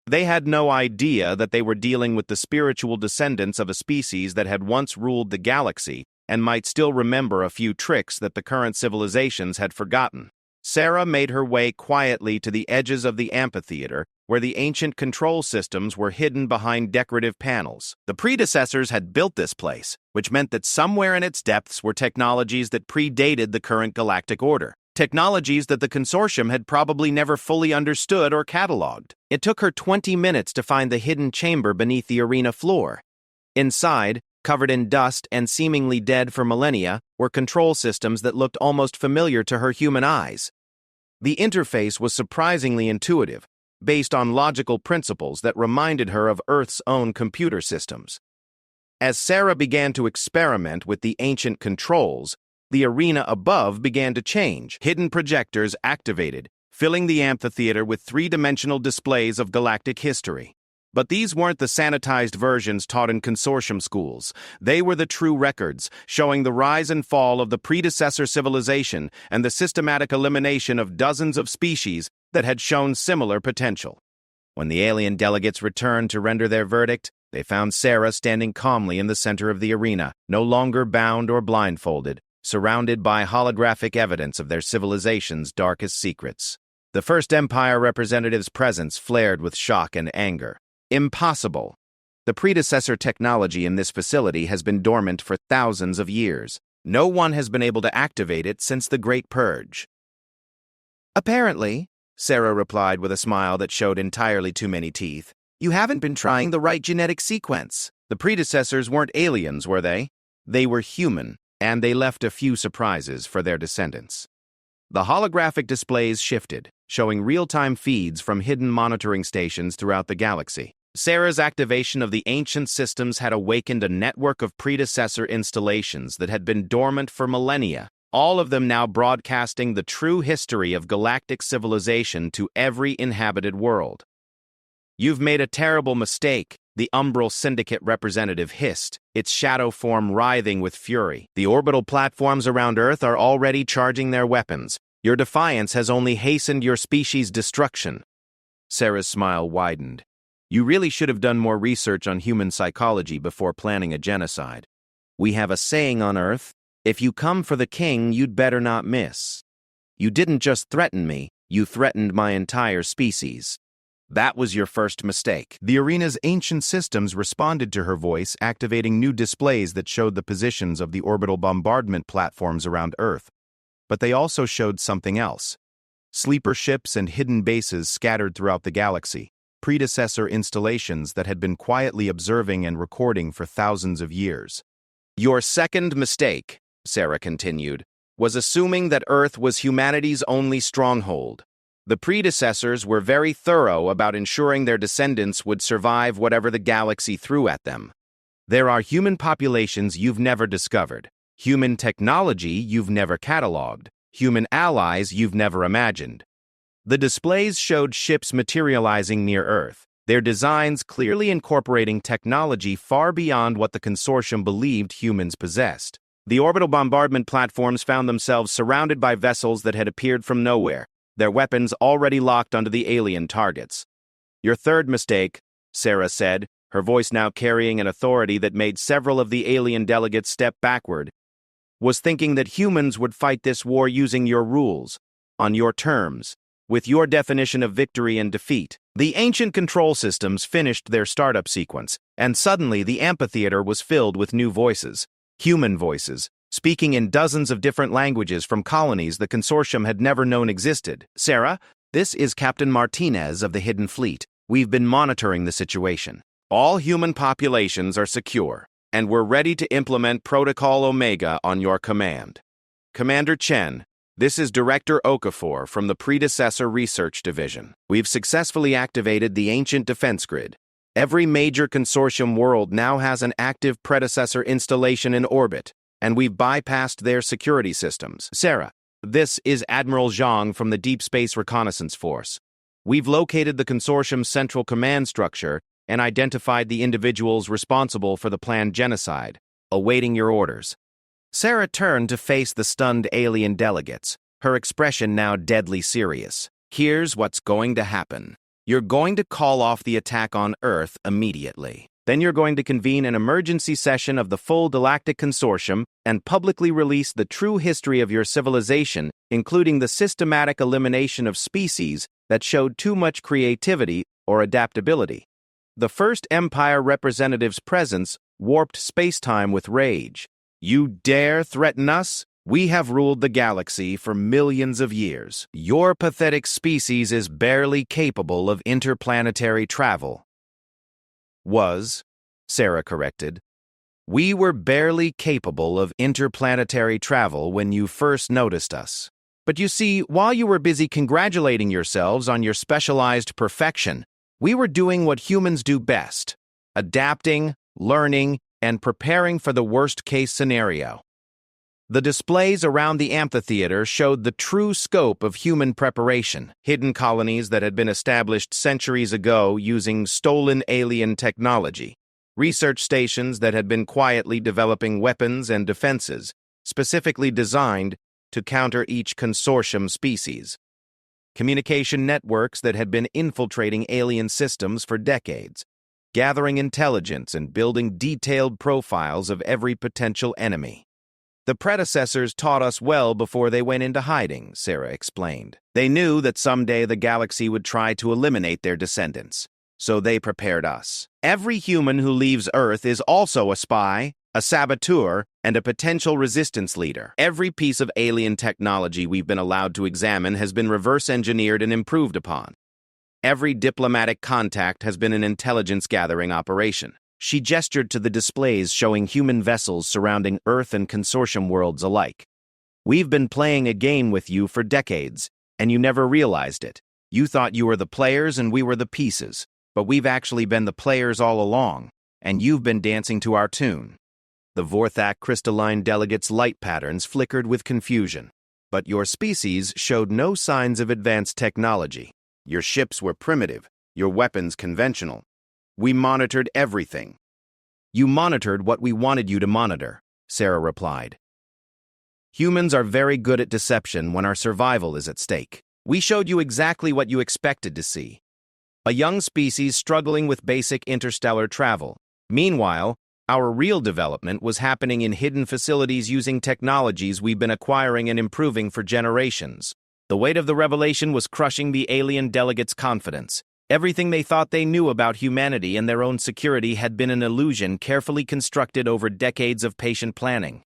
They had no idea that they were dealing with the spiritual descendants of a species that had once ruled the galaxy and might still remember a few tricks that the current civilizations had forgotten. Sarah made her way quietly to the edges of the amphitheater, where the ancient control systems were hidden behind decorative panels. The predecessors had built this place, which meant that somewhere in its depths were technologies that predated the current galactic order. Technologies that the consortium had probably never fully understood or cataloged. It took her 20 minutes to find the hidden chamber beneath the arena floor. Inside, covered in dust and seemingly dead for millennia, were control systems that looked almost familiar to her human eyes. The interface was surprisingly intuitive, based on logical principles that reminded her of Earth's own computer systems. As Sarah began to experiment with the ancient controls, the arena above began to change. Hidden projectors activated, filling the amphitheater with three-dimensional displays of galactic history. But these weren't the sanitized versions taught in consortium schools. They were the true records, showing the rise and fall of the predecessor civilization and the systematic elimination of dozens of species that had shown similar potential. When the alien delegates returned to render their verdict, they found Sarah standing calmly in the center of the arena, no longer bound or blindfolded, surrounded by holographic evidence of their civilization's darkest secrets. The First Empire representative's presence flared with shock and anger. Impossible. The predecessor technology in this facility has been dormant for thousands of years. No one has been able to activate it since the Great Purge. Apparently, Sarah replied with a smile that showed entirely too many teeth, you haven't been trying the right genetic sequence. The predecessors weren't aliens, were they? They were human, and they left a few surprises for their descendants. The holographic displays shifted, showing real-time feeds from hidden monitoring stations throughout the galaxy. Sarah's activation of the ancient systems had awakened a network of predecessor installations that had been dormant for millennia, all of them now broadcasting the true history of galactic civilization to every inhabited world. You've made a terrible mistake, the Umbral Syndicate representative hissed, its shadow form writhing with fury. The orbital platforms around Earth are already charging their weapons. Your defiance has only hastened your species' destruction. Sarah's smile widened. You really should have done more research on human psychology before planning a genocide. We have a saying on Earth, if you come for the king, you'd better not miss. You didn't just threaten me, you threatened my entire species. That was your first mistake. The arena's ancient systems responded to her voice, activating new displays that showed the positions of the orbital bombardment platforms around Earth. But they also showed something else. Sleeper ships and hidden bases scattered throughout the galaxy, predecessor installations that had been quietly observing and recording for thousands of years. Your second mistake, Sarah continued, was assuming that Earth was humanity's only stronghold. The predecessors were very thorough about ensuring their descendants would survive whatever the galaxy threw at them. There are human populations you've never discovered, human technology you've never cataloged, human allies you've never imagined. The displays showed ships materializing near Earth, their designs clearly incorporating technology far beyond what the consortium believed humans possessed. The orbital bombardment platforms found themselves surrounded by vessels that had appeared from nowhere, their weapons already locked onto the alien targets. Your third mistake, Sarah said, her voice now carrying an authority that made several of the alien delegates step backward, was thinking that humans would fight this war using your rules, on your terms, with your definition of victory and defeat. The ancient control systems finished their startup sequence, and suddenly the amphitheater was filled with new voices, human voices, speaking in dozens of different languages from colonies the consortium had never known existed. Sarah, this is Captain Martinez of the Hidden Fleet. We've been monitoring the situation. All human populations are secure, and we're ready to implement Protocol Omega on your command. Commander Chen, this is Director Okafor from the Predecessor Research Division. We've successfully activated the ancient defense grid. Every major consortium world now has an active predecessor installation in orbit, and we've bypassed their security systems. Sarah, this is Admiral Zhang from the Deep Space Reconnaissance Force. We've located the consortium's central command structure and identified the individuals responsible for the planned genocide, awaiting your orders. Sarah turned to face the stunned alien delegates, her expression now deadly serious. Here's what's going to happen. You're going to call off the attack on Earth immediately. Then you're going to convene an emergency session of the full Galactic Consortium and publicly release the true history of your civilization, including the systematic elimination of species that showed too much creativity or adaptability. The First Empire representative's presence warped space-time with rage. You dare threaten us? We have ruled the galaxy for millions of years. Your pathetic species is barely capable of interplanetary travel. Sarah corrected. We were barely capable of interplanetary travel when you first noticed us. But you see, while you were busy congratulating yourselves on your specialized perfection, we were doing what humans do best, adapting, learning, and preparing for the worst-case scenario. The displays around the amphitheater showed the true scope of human preparation, hidden colonies that had been established centuries ago using stolen alien technology, research stations that had been quietly developing weapons and defenses, specifically designed to counter each consortium species, communication networks that had been infiltrating alien systems for decades, gathering intelligence and building detailed profiles of every potential enemy. The predecessors taught us well before they went into hiding, Sarah explained. They knew that someday the galaxy would try to eliminate their descendants, so they prepared us. Every human who leaves Earth is also a spy, a saboteur, and a potential resistance leader. Every piece of alien technology we've been allowed to examine has been reverse-engineered and improved upon. Every diplomatic contact has been an intelligence-gathering operation. She gestured to the displays showing human vessels surrounding Earth and consortium worlds alike. We've been playing a game with you for decades, and you never realized it. You thought you were the players and we were the pieces, but we've actually been the players all along, and you've been dancing to our tune. The Vorthak crystalline delegate's light patterns flickered with confusion, but your species showed no signs of advanced technology. Your ships were primitive, your weapons conventional. We monitored everything. You monitored what we wanted you to monitor, Sarah replied. Humans are very good at deception when our survival is at stake. We showed you exactly what you expected to see. A young species struggling with basic interstellar travel. Meanwhile, Our real development was happening in hidden facilities using technologies we've been acquiring and improving for generations. The weight of the revelation was crushing the alien delegates' confidence. Everything they thought they knew about humanity and their own security had been an illusion carefully constructed over decades of patient planning.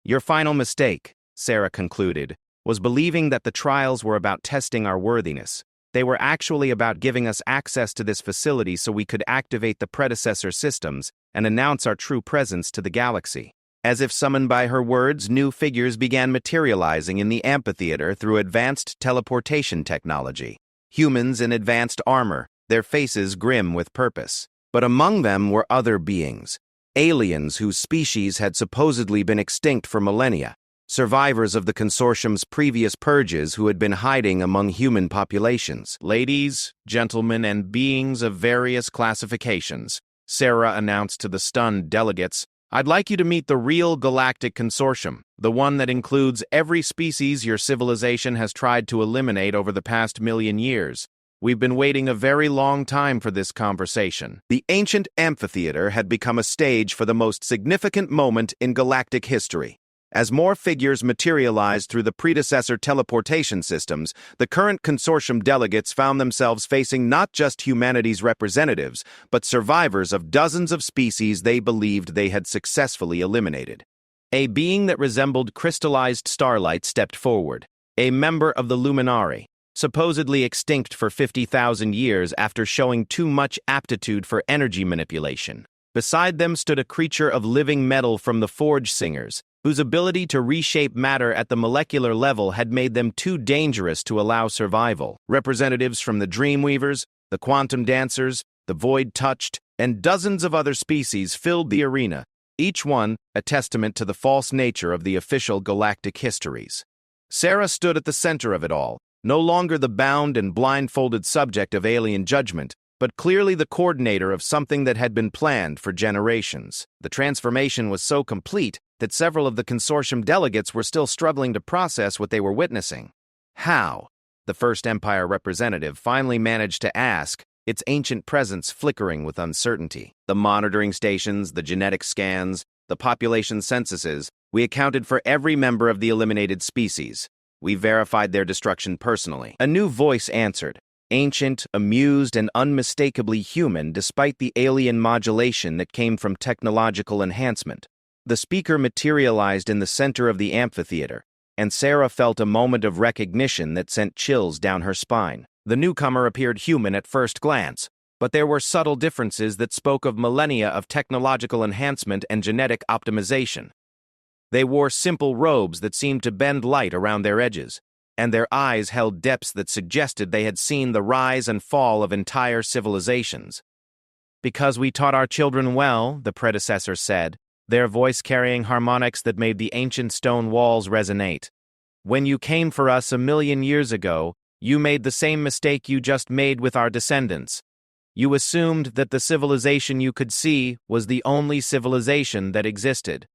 Your final mistake, Sarah concluded, was believing that the trials were about testing our worthiness. They were actually about giving us access to this facility so we could activate the predecessor systems and announce our true presence to the galaxy. As if summoned by her words, new figures began materializing in the amphitheater through advanced teleportation technology. Humans in advanced armor, their faces grim with purpose. But among them were other beings, aliens whose species had supposedly been extinct for millennia, survivors of the consortium's previous purges who had been hiding among human populations. Ladies, gentlemen, and beings of various classifications, Sarah announced to the stunned delegates, I'd like you to meet the real galactic consortium, the one that includes every species your civilization has tried to eliminate over the past 1,000,000 years. We've been waiting a very long time for this conversation. The ancient amphitheater had become a stage for the most significant moment in galactic history. As more figures materialized through the predecessor teleportation systems, the current consortium delegates found themselves facing not just humanity's representatives, but survivors of dozens of species they believed they had successfully eliminated. A being that resembled crystallized starlight stepped forward, a member of the Luminari, supposedly extinct for 50,000 years after showing too much aptitude for energy manipulation. Beside them stood a creature of living metal from the Forge Singers, whose ability to reshape matter at the molecular level had made them too dangerous to allow survival. Representatives from the Dreamweavers, the Quantum Dancers, the Void Touched, and dozens of other species filled the arena, each one a testament to the false nature of the official galactic histories. Sarah stood at the center of it all, no longer the bound and blindfolded subject of alien judgment, but clearly the coordinator of something that had been planned for generations. The transformation was so complete that several of the consortium delegates were still struggling to process what they were witnessing. How? The First Empire representative finally managed to ask, its ancient presence flickering with uncertainty. The monitoring stations, the genetic scans, the population censuses, we accounted for every member of the eliminated species. We verified their destruction personally. A new voice answered, ancient, amused, and unmistakably human despite the alien modulation that came from technological enhancement. The speaker materialized in the center of the amphitheater, and Sarah felt a moment of recognition that sent chills down her spine. The newcomer appeared human at first glance, but there were subtle differences that spoke of millennia of technological enhancement and genetic optimization. They wore simple robes that seemed to bend light around their edges, and their eyes held depths that suggested they had seen the rise and fall of entire civilizations. Because we taught our children well, the predecessor said, their voice carrying harmonics that made the ancient stone walls resonate. When you came for us 1,000,000 years ago, you made the same mistake you just made with our descendants. You assumed that the civilization you could see was the only civilization that existed.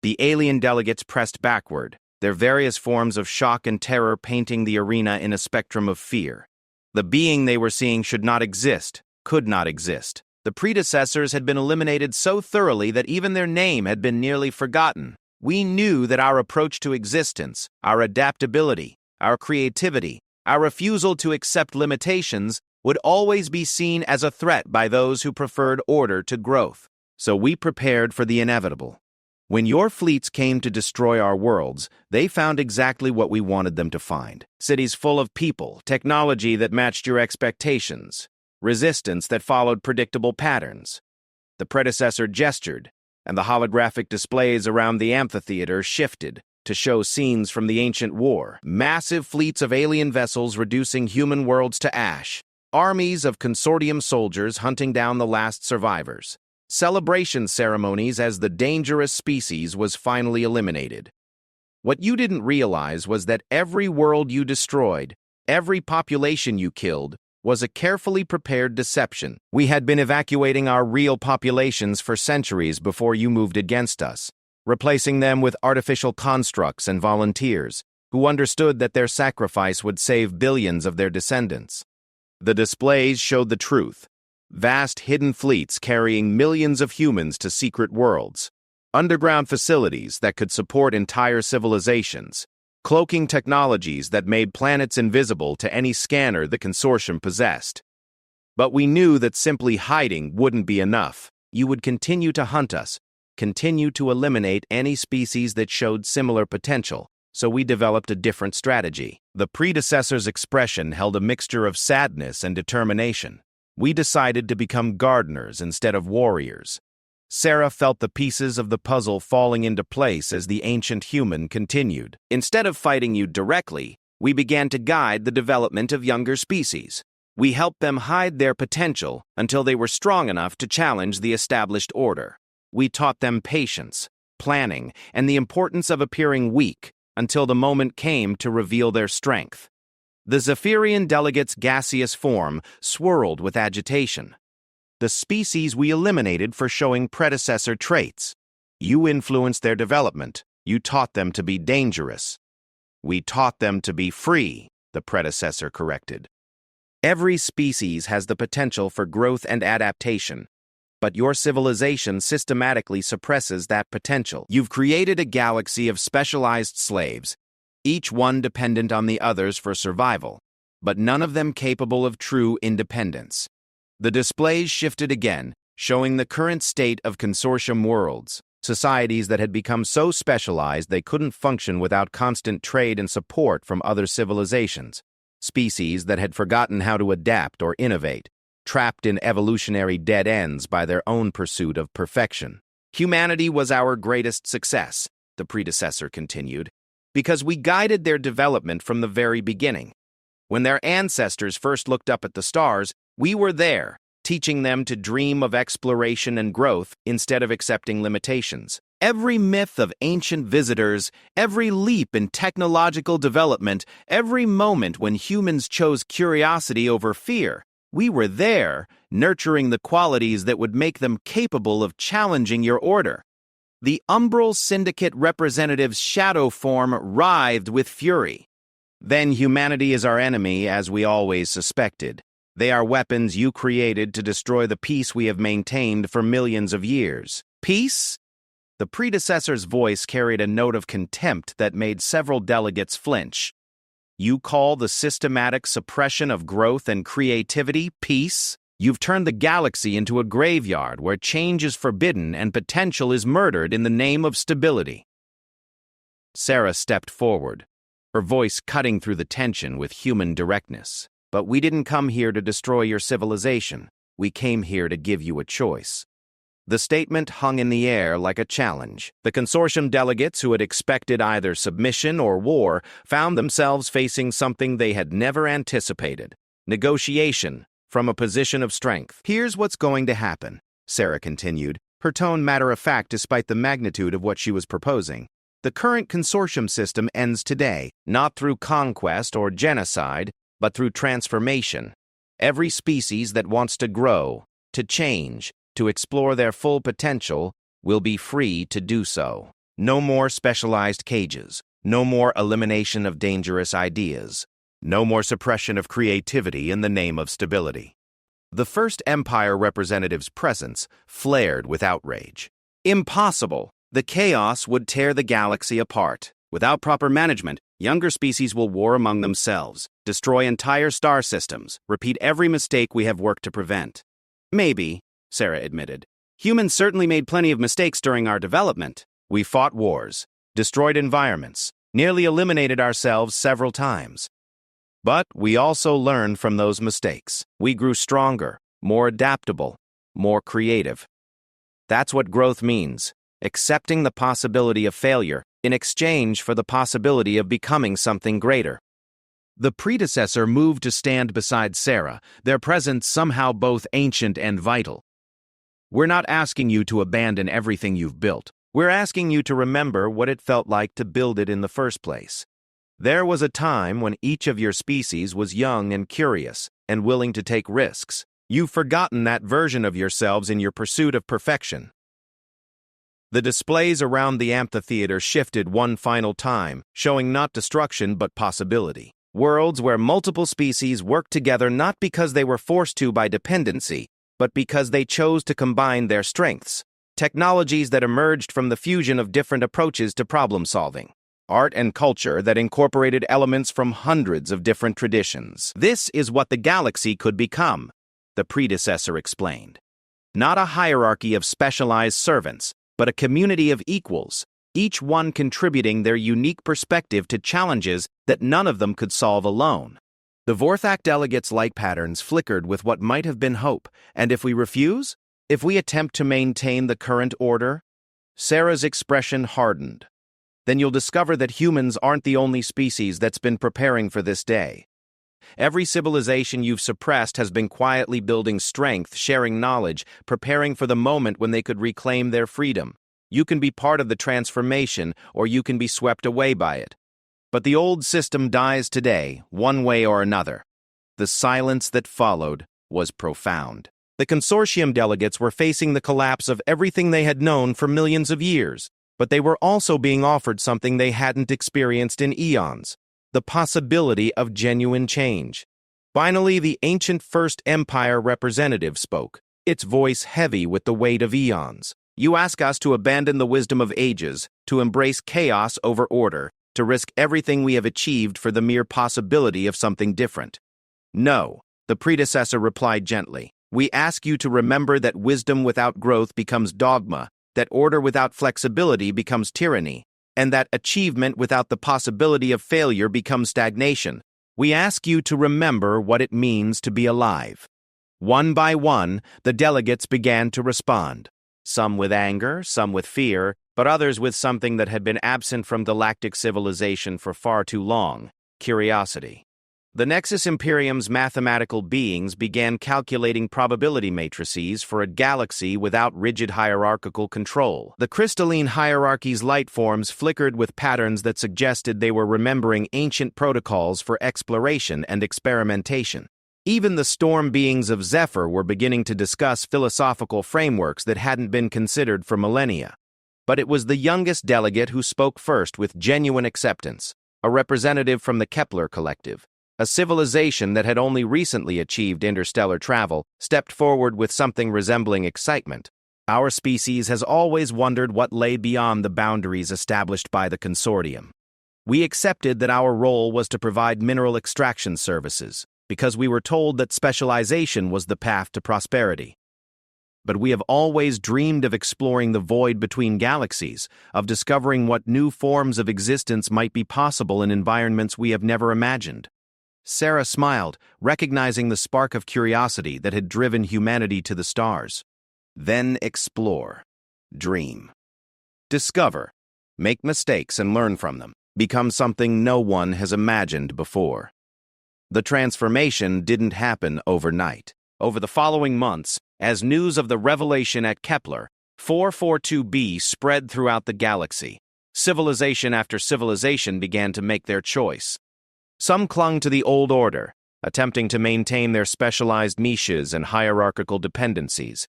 The alien delegates pressed backward, their various forms of shock and terror painting the arena in a spectrum of fear. The being they were seeing should not exist, could not exist. The predecessors had been eliminated so thoroughly that even their name had been nearly forgotten. We knew that our approach to existence, our adaptability, our creativity, our refusal to accept limitations would always be seen as a threat by those who preferred order to growth. So we prepared for the inevitable. When your fleets came to destroy our worlds, they found exactly what we wanted them to find. Cities full of people, technology that matched your expectations, resistance that followed predictable patterns. The predecessor gestured, and the holographic displays around the amphitheater shifted to show scenes from the ancient war. Massive fleets of alien vessels reducing human worlds to ash. Armies of consortium soldiers hunting down the last survivors. Celebration ceremonies as the dangerous species was finally eliminated. What you didn't realize was that every world you destroyed, every population you killed, was a carefully prepared deception. We had been evacuating our real populations for centuries before you moved against us, replacing them with artificial constructs and volunteers who understood that their sacrifice would save billions of their descendants. The displays showed the truth. vast hidden fleets carrying millions of humans to secret worlds, underground facilities that could support entire civilizations, cloaking technologies that made planets invisible to any scanner the consortium possessed. But we knew that simply hiding wouldn't be enough. You would continue to hunt us, continue to eliminate any species that showed similar potential, so we developed a different strategy. The predecessor's expression held a mixture of sadness and determination. We decided to become gardeners instead of warriors. Sarah felt the pieces of the puzzle falling into place as the ancient human continued. Instead of fighting you directly, we began to guide the development of younger species. We helped them hide their potential until they were strong enough to challenge the established order. We taught them patience, planning, and the importance of appearing weak until the moment came to reveal their strength. The Zephyrian delegate's gaseous form swirled with agitation. The species we eliminated for showing predecessor traits. You influenced their development. You taught them to be dangerous. We taught them to be free, the predecessor corrected. Every species has the potential for growth and adaptation, but your civilization systematically suppresses that potential. You've created a galaxy of specialized slaves, each one dependent on the others for survival, but none of them capable of true independence. The displays shifted again, showing the current state of consortium worlds, societies that had become so specialized they couldn't function without constant trade and support from other civilizations, species that had forgotten how to adapt or innovate, trapped in evolutionary dead ends by their own pursuit of perfection. Humanity was our greatest success, the predecessor continued, because we guided their development from the very beginning. When their ancestors first looked up at the stars, we were there, teaching them to dream of exploration and growth instead of accepting limitations. Every myth of ancient visitors, every leap in technological development, every moment when humans chose curiosity over fear, we were there, nurturing the qualities that would make them capable of challenging your order. The Umbral Syndicate representative's shadow form writhed with fury. Then humanity is our enemy, as we always suspected. They are weapons you created to destroy the peace we have maintained for millions of years. Peace? The predecessor's voice carried a note of contempt that made several delegates flinch. You call the systematic suppression of growth and creativity peace? You've turned the galaxy into a graveyard where change is forbidden and potential is murdered in the name of stability. Sarah stepped forward, her voice cutting through the tension with human directness. But we didn't come here to destroy your civilization. We came here to give you a choice. The statement hung in the air like a challenge. The consortium delegates who had expected either submission or war found themselves facing something they had never anticipated: negotiation from a position of strength. Here's what's going to happen, Sarah continued, her tone matter-of-fact despite the magnitude of what she was proposing. The current consortium system ends today, not through conquest or genocide, but through transformation. Every species that wants to grow, to change, to explore their full potential will be free to do so. No more specialized cages, no more elimination of dangerous ideas, no more suppression of creativity in the name of stability. The First Empire representative's presence flared with outrage. Impossible! The chaos would tear the galaxy apart. Without proper management, younger species will war among themselves, destroy entire star systems, repeat every mistake we have worked to prevent. Maybe, Sarah admitted. Humans certainly made plenty of mistakes during our development. We fought wars, destroyed environments, nearly eliminated ourselves several times. But we also learned from those mistakes. We grew stronger, more adaptable, more creative. That's what growth means, accepting the possibility of failure in exchange for the possibility of becoming something greater. The predecessor moved to stand beside Sarah, their presence somehow both ancient and vital. We're not asking you to abandon everything you've built. We're asking you to remember what it felt like to build it in the first place. There was a time when each of your species was young and curious and willing to take risks. You've forgotten that version of yourselves in your pursuit of perfection. The displays around the amphitheater shifted one final time, showing not destruction but possibility. Worlds where multiple species worked together not because they were forced to by dependency, but because they chose to combine their strengths, technologies that emerged from the fusion of different approaches to problem-solving, art and culture that incorporated elements from hundreds of different traditions. This is what the galaxy could become, the predecessor explained. Not a hierarchy of specialized servants, but a community of equals, each one contributing their unique perspective to challenges that none of them could solve alone. The Vorthak delegates' light patterns flickered with what might have been hope, and if we refuse? If we attempt to maintain the current order? Sarah's expression hardened. Then you'll discover that humans aren't the only species that's been preparing for this day. Every civilization you've suppressed has been quietly building strength, sharing knowledge, preparing for the moment when they could reclaim their freedom. You can be part of the transformation, or you can be swept away by it. But the old system dies today, one way or another. The silence that followed was profound. The consortium delegates were facing the collapse of everything they had known for millions of years, but they were also being offered something they hadn't experienced in eons: the possibility of genuine change. Finally, the ancient First Empire representative spoke, its voice heavy with the weight of eons. You ask us to abandon the wisdom of ages, to embrace chaos over order, to risk everything we have achieved for the mere possibility of something different. No, the predecessor replied gently. We ask you to remember that wisdom without growth becomes dogma, that order without flexibility becomes tyranny, and that achievement without the possibility of failure becomes stagnation. We ask you to remember what it means to be alive. One by one, the delegates began to respond. Some with anger, some with fear, but others with something that had been absent from galactic civilization for far too long: curiosity. The Nexus Imperium's mathematical beings began calculating probability matrices for a galaxy without rigid hierarchical control. The crystalline hierarchy's light forms flickered with patterns that suggested they were remembering ancient protocols for exploration and experimentation. Even the storm beings of Zephyr were beginning to discuss philosophical frameworks that hadn't been considered for millennia. But it was the youngest delegate who spoke first with genuine acceptance, a representative from the Kepler Collective. A civilization that had only recently achieved interstellar travel stepped forward with something resembling excitement. Our species has always wondered what lay beyond the boundaries established by the consortium. We accepted that our role was to provide mineral extraction services, because we were told that specialization was the path to prosperity. But we have always dreamed of exploring the void between galaxies, of discovering what new forms of existence might be possible in environments we have never imagined. Sarah smiled, recognizing the spark of curiosity that had driven humanity to the stars. Then explore. Dream. Discover. Make mistakes and learn from them. Become something no one has imagined before. The transformation didn't happen overnight. Over the following months, as news of the revelation at Kepler, 442b spread throughout the galaxy. Civilization after civilization began to make their choice. Some clung to the old order, attempting to maintain their specialized niches and hierarchical dependencies.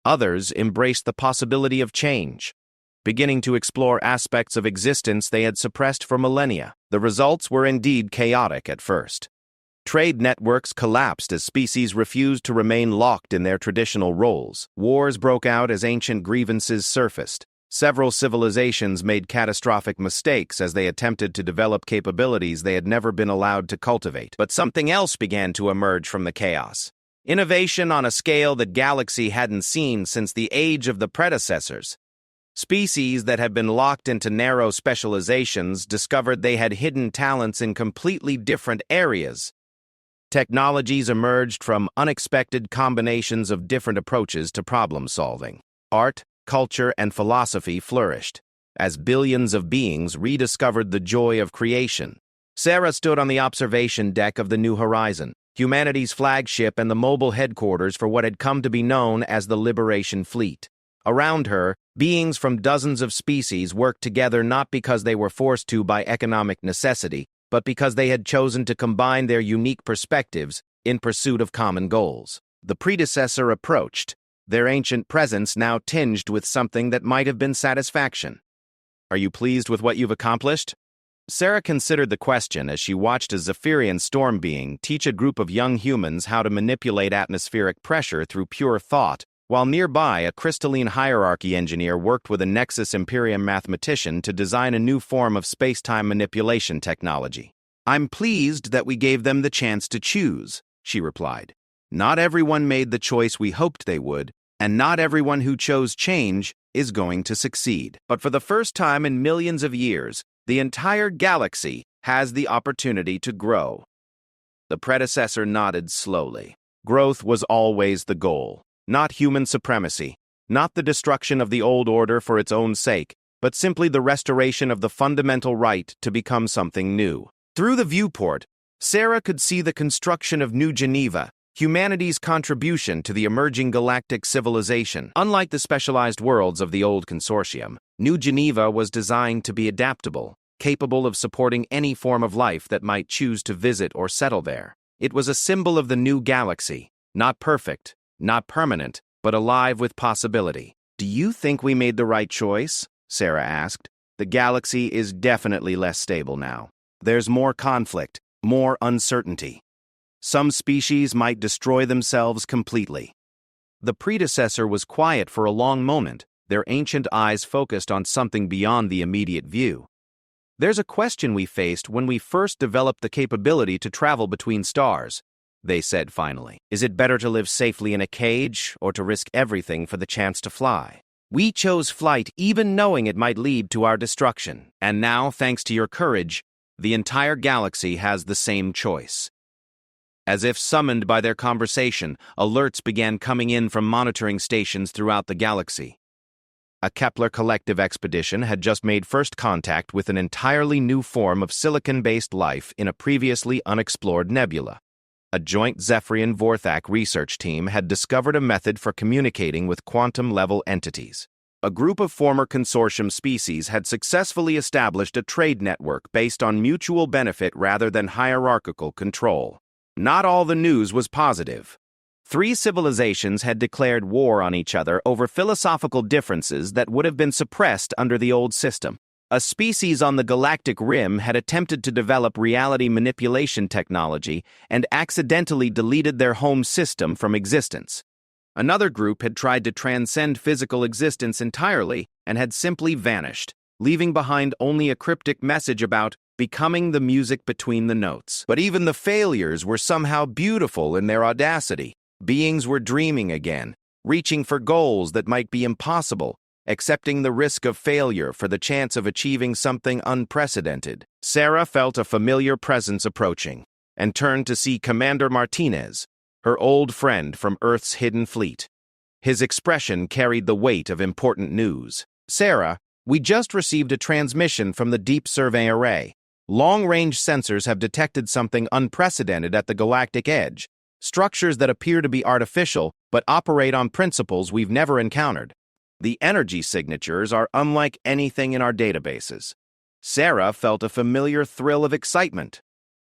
Others embraced the possibility of change, beginning to explore aspects of existence they had suppressed for millennia. The results were indeed chaotic at first. Trade networks collapsed as species refused to remain locked in their traditional roles. Wars broke out as ancient grievances surfaced. Several civilizations made catastrophic mistakes as they attempted to develop capabilities they had never been allowed to cultivate. But something else began to emerge from the chaos. Innovation on a scale the galaxy hadn't seen since the age of the predecessors. Species that had been locked into narrow specializations discovered they had hidden talents in completely different areas. Technologies emerged from unexpected combinations of different approaches to problem solving. Art, culture, and philosophy flourished, as billions of beings rediscovered the joy of creation. Sarah stood on the observation deck of the New Horizon, humanity's flagship and the mobile headquarters for what had come to be known as the Liberation Fleet. Around her, beings from dozens of species worked together not because they were forced to by economic necessity, but because they had chosen to combine their unique perspectives in pursuit of common goals. The predecessor approached, their ancient presence now tinged with something that might have been satisfaction. Are you pleased with what you've accomplished? Sarah considered the question as she watched a Zephyrian storm being teach a group of young humans how to manipulate atmospheric pressure through pure thought, while nearby a crystalline hierarchy engineer worked with a Nexus Imperium mathematician to design a new form of space-time manipulation technology. "I'm pleased that we gave them the chance to choose," she replied. "Not everyone made the choice we hoped they would, and not everyone who chose change is going to succeed. But for the first time in millions of years, the entire galaxy has the opportunity to grow." The predecessor nodded slowly. Growth was always the goal. Not human supremacy, not the destruction of the old order for its own sake, but simply the restoration of the fundamental right to become something new. Through the viewport, Sarah could see the construction of New Geneva, humanity's contribution to the emerging galactic civilization. Unlike the specialized worlds of the old consortium, New Geneva was designed to be adaptable, capable of supporting any form of life that might choose to visit or settle there. It was a symbol of the new galaxy, not perfect, not permanent, but alive with possibility. "Do you think we made the right choice?" Sarah asked. "The galaxy is definitely less stable now. There's more conflict, more uncertainty. Some species might destroy themselves completely." The predecessor was quiet for a long moment, their ancient eyes focused on something beyond the immediate view. "There's a question we faced when we first developed the capability to travel between stars," they said finally. "Is it better to live safely in a cage or to risk everything for the chance to fly? We chose flight even knowing it might lead to our destruction, and now, thanks to your courage, the entire galaxy has the same choice." As if summoned by their conversation, alerts began coming in from monitoring stations throughout the galaxy. A Kepler collective expedition had just made first contact with an entirely new form of silicon-based life in a previously unexplored nebula. A joint Zephyrian-Vorthak research team had discovered a method for communicating with quantum-level entities. A group of former consortium species had successfully established a trade network based on mutual benefit rather than hierarchical control. Not all the news was positive. 3 civilizations had declared war on each other over philosophical differences that would have been suppressed under the old system. A species on the galactic rim had attempted to develop reality manipulation technology and accidentally deleted their home system from existence. Another group had tried to transcend physical existence entirely and had simply vanished, leaving behind only a cryptic message about becoming the music between the notes. But even the failures were somehow beautiful in their audacity. Beings were dreaming again, reaching for goals that might be impossible, accepting the risk of failure for the chance of achieving something unprecedented. Sarah felt a familiar presence approaching, and turned to see Commander Martinez, her old friend from Earth's hidden fleet. His expression carried the weight of important news. "Sarah, we just received a transmission from the Deep Survey Array. Long-range sensors have detected something unprecedented at the galactic edge. Structures that appear to be artificial, but operate on principles we've never encountered. The energy signatures are unlike anything in our databases." Sarah felt a familiar thrill of excitement.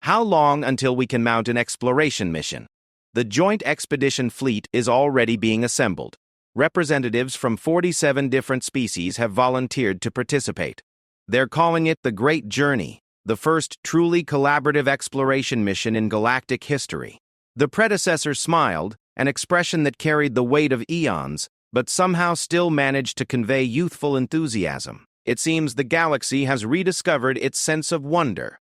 "How long until we can mount an exploration mission?" The Joint Expedition Fleet is already being assembled. Representatives from 47 different species have volunteered to participate. They're calling it the Great Journey, the first truly collaborative exploration mission in galactic history. The predecessor smiled, an expression that carried the weight of eons, but somehow still managed to convey youthful enthusiasm. It seems the galaxy has rediscovered its sense of wonder.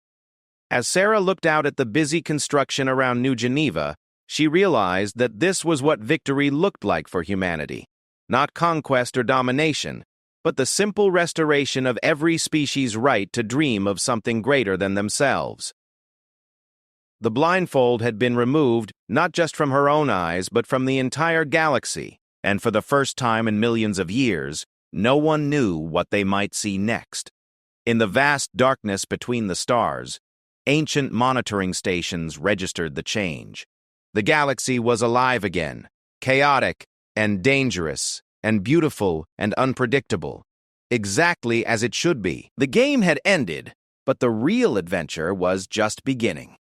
As Sarah looked out at the busy construction around New Geneva, she realized that this was what victory looked like for humanity. Not conquest or domination, but the simple restoration of every species' right to dream of something greater than themselves. The blindfold had been removed not just from her own eyes, but from the entire galaxy, and for the first time in millions of years, no one knew what they might see next. In the vast darkness between the stars, ancient monitoring stations registered the change. The galaxy was alive again, chaotic and dangerous and beautiful and unpredictable, exactly as it should be. The game had ended, but the real adventure was just beginning.